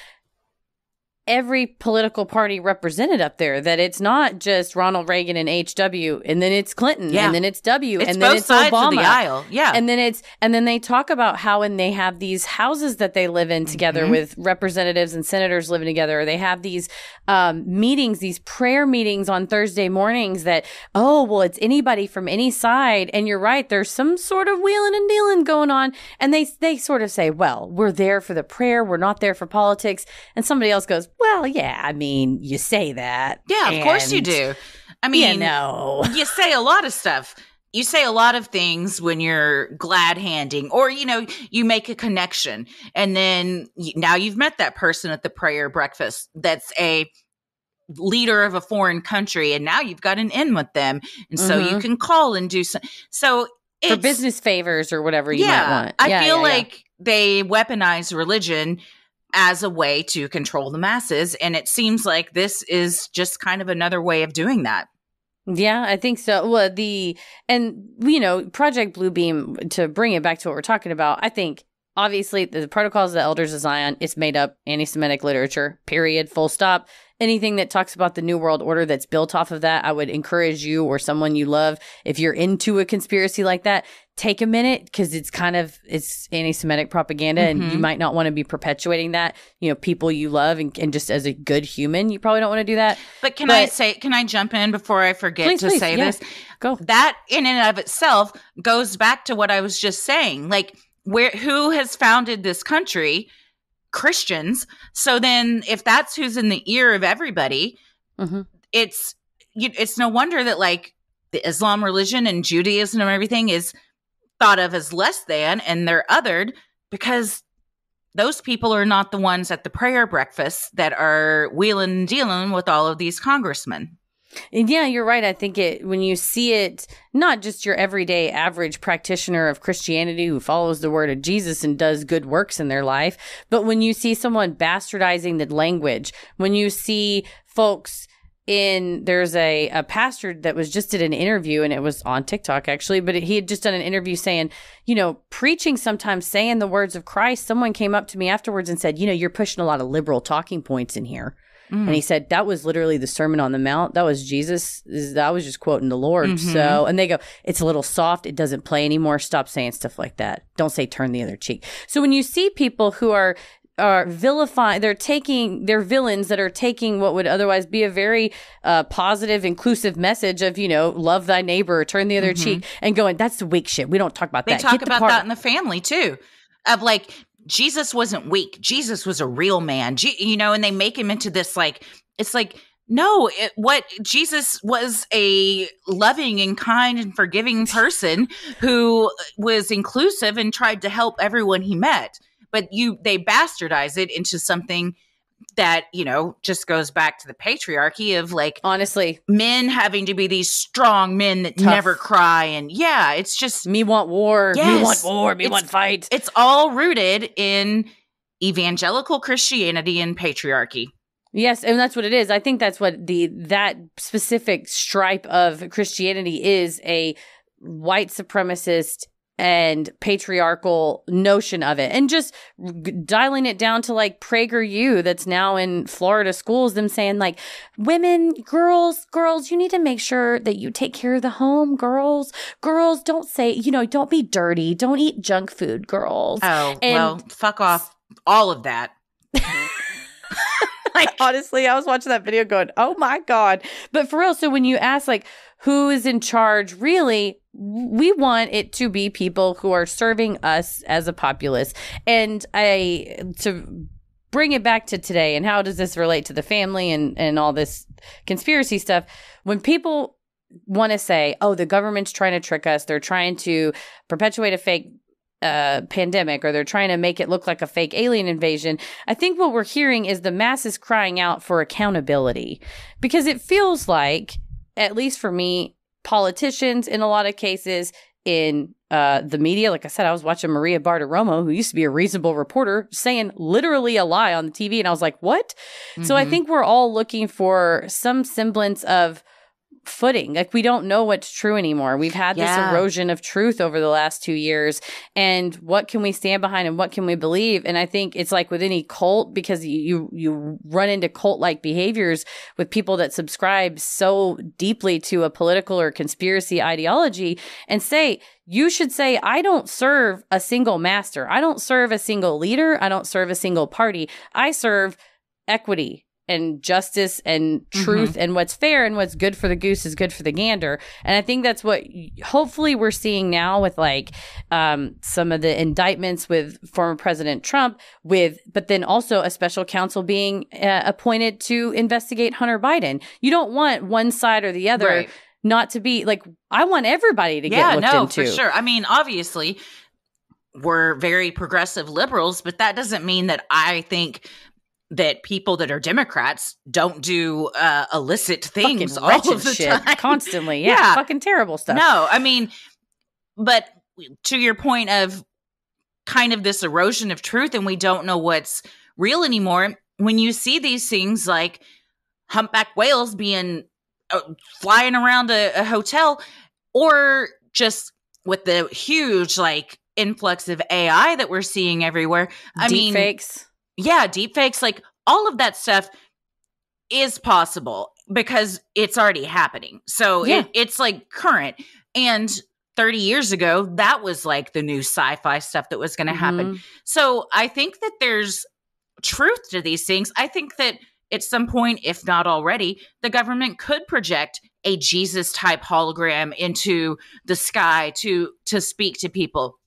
every political party represented up there, that it's not just Ronald Reagan and HW, and then it's Clinton, and then it's W, and then it's sides Obama. Of the aisle. Yeah. And then they talk about how when they have these houses that they live in together with representatives and senators living together, or they have these meetings, these prayer meetings on Thursday mornings that, it's anybody from any side. And you're right, there's some sort of wheeling and dealing going on. And they sort of say, well, we're there for the prayer, we're not there for politics. And somebody else goes, well, yeah, I mean, you say that. Yeah, of course you do. I mean, you say a lot of stuff. You say a lot of things when you're glad handing, or, you make a connection. And then now you've met that person at the prayer breakfast that's a leader of a foreign country. And now you've got an in with them. And so you can call and do some. So it's, for business favors or whatever you might want. I feel like they weaponize religion as a way to control the masses. And it seems like this is just kind of another way of doing that. Yeah, I think so. Well, Project Bluebeam, to bring it back to what we're talking about, I think obviously the Protocols of the Elders of Zion, it's made up anti-Semitic literature, period, full stop. Anything that talks about the New World Order that's built off of that, I would encourage you or someone you love, if you're into a conspiracy like that, take a minute, because it's anti-Semitic propaganda, and you might not want to be perpetuating that. People you love, and just as a good human, you probably don't want to do that. But can I jump in before I forget to say this? Go. That in and of itself goes back to what I was just saying. Like, who has founded this country? Christians. So then if that's who's in the ear of everybody, it's no wonder that like the Islam religion and Judaism and everything is thought of as less than, and they're othered, because those people are not the ones at the prayer breakfast that are wheeling and dealing with all of these congressmen. And yeah, you're right. I think when you see it, not just your everyday average practitioner of Christianity who follows the word of Jesus and does good works in their life, but when you see someone bastardizing the language, when you see folks there's a pastor that was just did an interview, and it was on TikTok actually, but he had just done an interview saying, preaching sometimes saying the words of Christ. Someone came up to me afterwards and said, you're pushing a lot of liberal talking points in here. And he said, that was literally the Sermon on the Mount. That was Jesus. I was just quoting the Lord. So, and they go, it's a little soft. It doesn't play anymore. Stop saying stuff like that. Don't say turn the other cheek. So when you see people who are vilifying, they're villains that are taking what would otherwise be a very positive, inclusive message of, love thy neighbor, or turn the other cheek, and going, that's the weak shit. We don't talk about that. They talk about that in the family too, of like, Jesus wasn't weak. Jesus was a real man, and they make him into this, like, it's like, no, Jesus was a loving and kind and forgiving person who was inclusive and tried to help everyone he met. But they bastardize it into something that, just goes back to the patriarchy of, like, honestly, men having to be these strong men that never cry. And yeah, it's just, me want war. Yes, me want war. Me want fight. It's all rooted in evangelical Christianity and patriarchy. Yes, and that's what it is. I think that's what that specific stripe of Christianity is, a white supremacist and patriarchal notion of it, and just dialing it down to like PragerU that's now in Florida schools, them saying like, women, girls, you need to make sure that you take care of the home. Girls, don't say, don't be dirty. Don't eat junk food, girls. Oh, well, fuck off. All of that. Like, honestly, I was watching that video going, oh my God. But for real, so when you ask like, who is in charge, really, we want it to be people who are serving us as a populace. And to bring it back to today, and how does this relate to the family and all this conspiracy stuff? When people want to say, oh, the government's trying to trick us, they're trying to perpetuate a fake pandemic, or they're trying to make it look like a fake alien invasion, I think what we're hearing is the masses crying out for accountability. Because it feels like, at least for me, politicians in a lot of cases, in the media, like I said, I was watching Maria Bartiromo, who used to be a reasonable reporter, saying literally a lie on the TV, and I was like, what? So I think we're all looking for some semblance of footing. Like, we don't know what's true anymore. We've had this erosion of truth over the last 2 years. And what can we stand behind and what can we believe? And I think it's like with any cult, because you run into cult-like behaviors with people that subscribe so deeply to a political or conspiracy ideology, and you should say, I don't serve a single master. I don't serve a single leader. I don't serve a single party. I serve equity and justice and truth, and what's fair and what's good for the goose is good for the gander. And I think that's what hopefully we're seeing now with like some of the indictments with former President Trump, but then also a special counsel being appointed to investigate Hunter Biden. You don't want one side or the other. Right. Not to be like, I want everybody to get looked into. For sure. I mean, obviously, we're very progressive liberals, but that doesn't mean that I think that people that are Democrats don't do illicit things all of the time. Constantly. Yeah. Fucking terrible stuff. No, I mean, but to your point of kind of this erosion of truth and we don't know what's real anymore, when you see these things like humpback whales being flying around a hotel, or just with the huge like influx of AI that we're seeing everywhere. Deep fakes. Yeah, deep fakes, like all of that stuff is possible because it's already happening. So it's like current. And 30 years ago, that was like the new sci-fi stuff that was going to happen. So I think that there's truth to these things. I think that at some point, if not already, the government could project a Jesus type hologram into the sky to speak to people.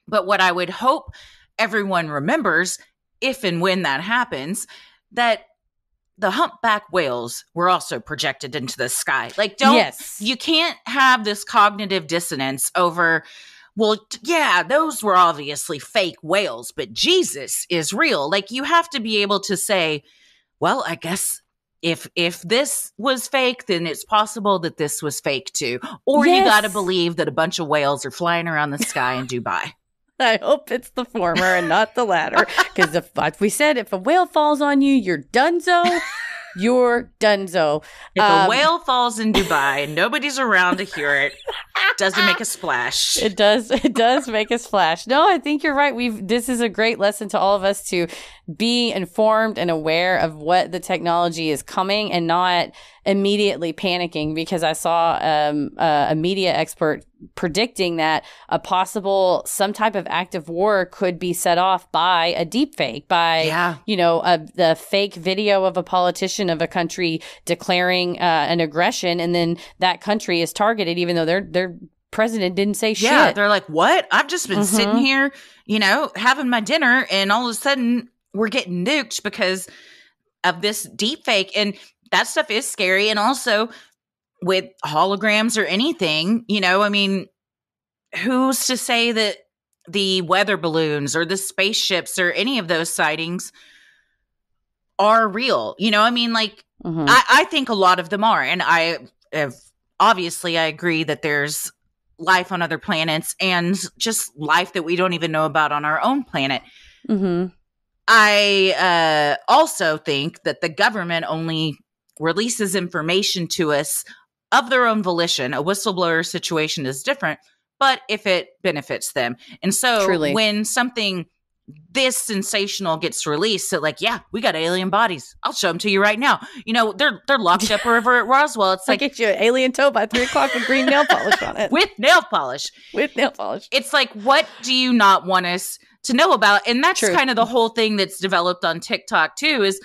But what I would hope everyone remembers, if and when that happens, that the humpback whales were also projected into the sky. Like, you can't have this cognitive dissonance over, well, yeah, those were obviously fake whales, but Jesus is real. Like, you have to be able to say, well, I guess if this was fake, then it's possible that this was fake too. Or you got to believe that a bunch of whales are flying around the sky in Dubai. I hope it's the former and not the latter. Because like we said, if a whale falls on you, you're donezo. You're donezo. If a whale falls in Dubai and nobody's around to hear it, doesn't make a splash. It does. It does make a splash. No, I think you're right. This is a great lesson to all of us to be informed and aware of what the technology is coming and not immediately panicking, because I saw a media expert predicting that some type of active war could be set off by a deep fake, by, the fake video of a politician of a country declaring an aggression, and then that country is targeted even though their president didn't say shit. Yeah, they're like, what? I've just been sitting here, having my dinner, and all of a sudden we're getting nuked because of this deep fake. And that stuff is scary. And also with holograms or anything, I mean, who's to say that the weather balloons or the spaceships or any of those sightings are real? I mean, like, I think a lot of them are. And obviously I agree that there's life on other planets and just life that we don't even know about on our own planet. I also think that the government only releases information to us of their own volition. A whistleblower situation is different, but if it benefits them. And so when something this sensational gets released, that like, yeah, we got alien bodies. I'll show them to you right now. They're locked up over at Roswell. It's like, I'll get you an alien toe by 3:00 with green nail polish on it. With nail polish. It's like, what do you not want us to know about? And that's kind of the whole thing that's developed on TikTok too, is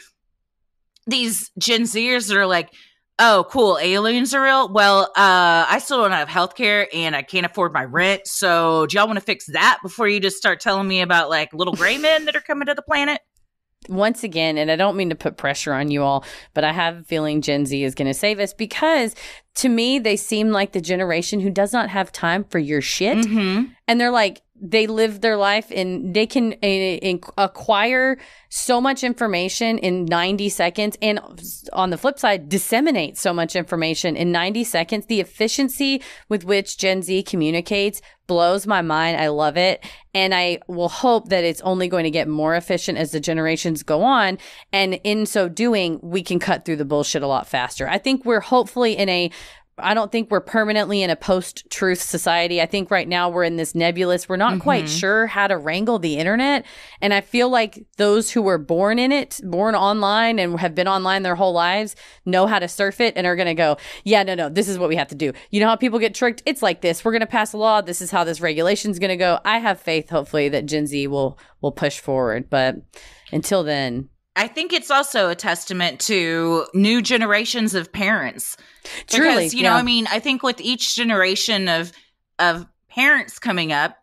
these Gen Zers that are like, oh, cool, aliens are real? Well, I still don't have healthcare and I can't afford my rent. So do y'all want to fix that before you just start telling me about like little gray men that are coming to the planet? Once again, and I don't mean to put pressure on you all, but I have a feeling Gen Z is going to save us, because to me, they seem like the generation who does not have time for your shit. And they're like, they live their life and they can acquire so much information in 90 seconds. And on the flip side, disseminate so much information in 90 seconds. The efficiency with which Gen Z communicates blows my mind. I love it. And I will hope that it's only going to get more efficient as the generations go on. And in so doing, we can cut through the bullshit a lot faster. I think we're hopefully I don't think we're permanently in a post-truth society. I think right now we're in this nebulous. We're not quite sure how to wrangle the internet. And I feel like those who were born in it, born online and have been online their whole lives, know how to surf it and are going to go, yeah, no, this is what we have to do. You know how people get tricked? It's like this. We're going to pass a law. This is how this regulation is going to go. I have faith, hopefully, that Gen Z will push forward. But until then, I think it's also a testament to new generations of parents. Truly, because, I mean, I think with each generation of parents coming up,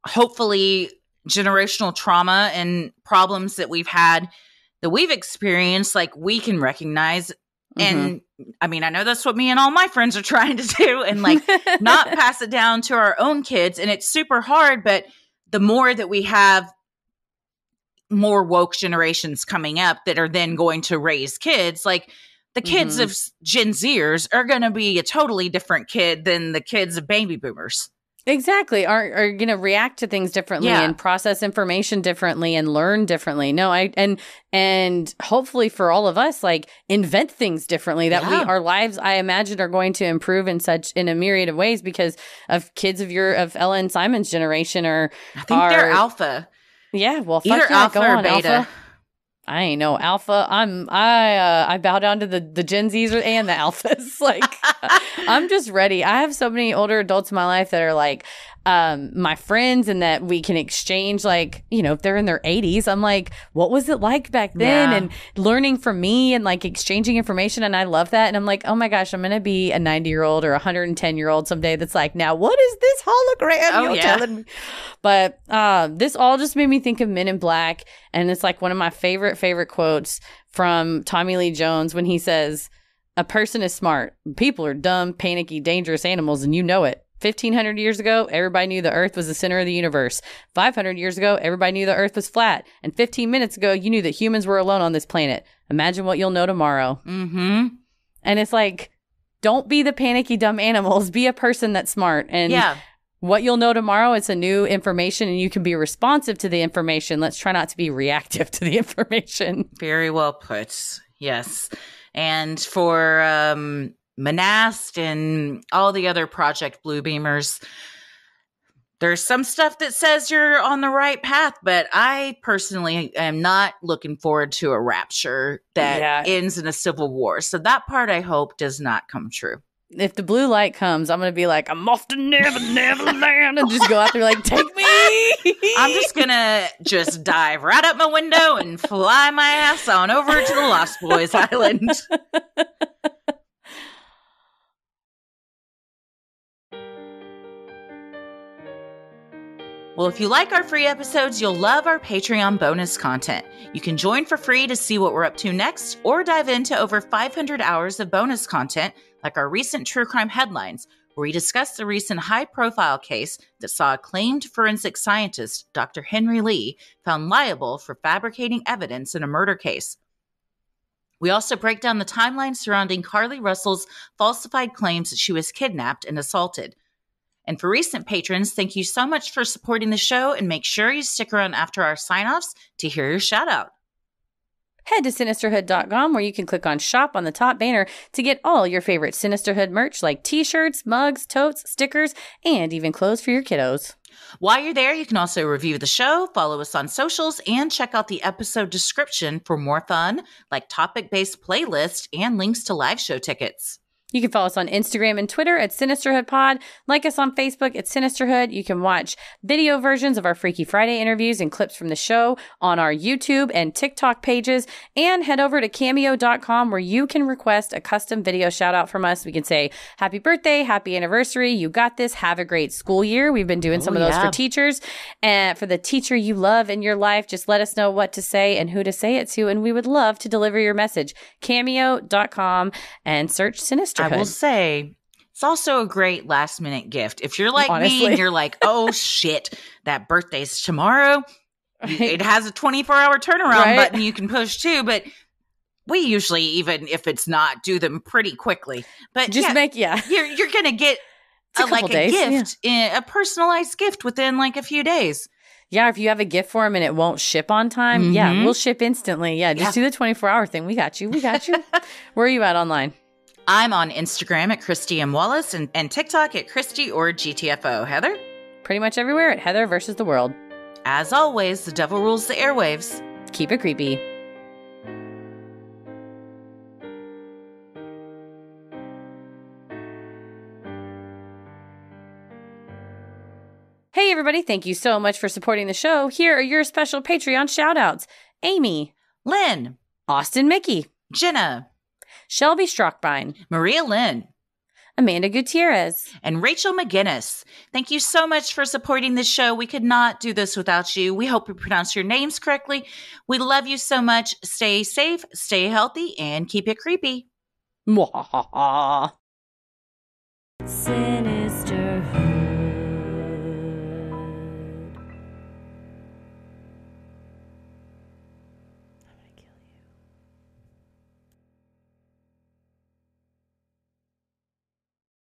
hopefully generational trauma and problems that we've had, that we've experienced, like we can recognize. And I mean, I know that's what me and all my friends are trying to do, and like not pass it down to our own kids. And it's super hard, but the more that we have more woke generations coming up that are then going to raise kids, like the kids of Gen Zers are going to be a totally different kid than the kids of baby boomers. Exactly. Are going to react to things differently and process information differently and learn differently. No, and hopefully for all of us, like invent things differently that our lives, I imagine, are going to improve in a myriad of ways because of kids of Ella and Simon's generation I think they're alpha. Yeah, well, either fuck yeah, alpha go on, or beta. Alpha. I ain't no alpha. I bow down to the Gen Zs and the alphas. Like, I'm just ready. I have so many older adults in my life that are like my friends, and that we can exchange, like, if they're in their 80s, I'm like, what was it like back then? And learning from me and like exchanging information. And I love that. And I'm like, oh my gosh, I'm going to be a 90-year-old or 110-year-old someday that's like, now what is this hologram you're telling me? But this all just made me think of Men in Black. And it's like one of my favorite quotes from Tommy Lee Jones when he says, a person is smart. People are dumb, panicky, dangerous animals, and you know it. 1,500 years ago, everybody knew the Earth was the center of the universe. 500 years ago, everybody knew the Earth was flat. And 15 minutes ago, you knew that humans were alone on this planet. Imagine what you'll know tomorrow. And it's like, don't be the panicky, dumb animals. Be a person that's smart. And what you'll know tomorrow, it's a new information, and you can be responsive to the information. Let's try not to be reactive to the information. Very well put. Yes. And for Monast and all the other Project Bluebeamers, there's some stuff that says you're on the right path, but I personally am not looking forward to a rapture that ends in a civil war. So that part, I hope, does not come true. If the blue light comes, I'm going to be like, I'm off to Neverland, and just go out there like, take me. I'm just going to dive right up my window and fly my ass on over to the Lost Boys Island. Well, if you like our free episodes, you'll love our Patreon bonus content. You can join for free to see what we're up to next, or dive into over 500 hours of bonus content, like our recent True Crime Headlines, where we discuss the recent high-profile case that saw acclaimed forensic scientist Dr. Henry Lee found liable for fabricating evidence in a murder case. We also break down the timeline surrounding Carly Russell's falsified claims that she was kidnapped and assaulted. And for recent patrons, thank you so much for supporting the show, and make sure you stick around after our sign-offs to hear your shout-out. Head to Sinisterhood.com, where you can click on Shop on the top banner to get all your favorite Sinisterhood merch like t-shirts, mugs, totes, stickers, and even clothes for your kiddos. While you're there, you can also review the show, follow us on socials, and check out the episode description for more fun, like topic-based playlists and links to live show tickets. You can follow us on Instagram and Twitter at SinisterhoodPod. Like us on Facebook at Sinisterhood. You can watch video versions of our Freaky Friday interviews and clips from the show on our YouTube and TikTok pages. And head over to Cameo.com, where you can request a custom video shout out from us. We can say, happy birthday, happy anniversary, you got this, have a great school year. We've been doing some of those for teachers. And for the teacher you love in your life, just let us know what to say and who to say it to. And we would love to deliver your message. Cameo.com and search Sinisterhood. I will say, It's also a great last minute gift. If you're like me and you're like, oh shit, that birthday's tomorrow. Right. It has a 24-hour turnaround button you can push too, but we usually, even if it's not, do them pretty quickly. But just you're going to get a gift, a personalized gift within like a few days. Yeah, if you have a gift for them and it won't ship on time, we'll ship instantly. Yeah, just do the 24-hour thing. We got you. Where are you at online? I'm on Instagram at Christy M. Wallace and TikTok at Christy or GTFO. Heather? Pretty much everywhere at Heather versus the World. As always, the devil rules the airwaves. Keep it creepy. Hey, everybody. Thank you so much for supporting the show. Here are your special Patreon shout-outs. Amy. Lynn. Austin Mickey. Jenna. Shelby Strockbine. Maria Lynn. Amanda Gutierrez. And Rachel McGinnis. Thank you so much for supporting the show. We could not do this without you. We hope we pronounce your names correctly. We love you so much. Stay safe, stay healthy, and keep it creepy. Mwahaha.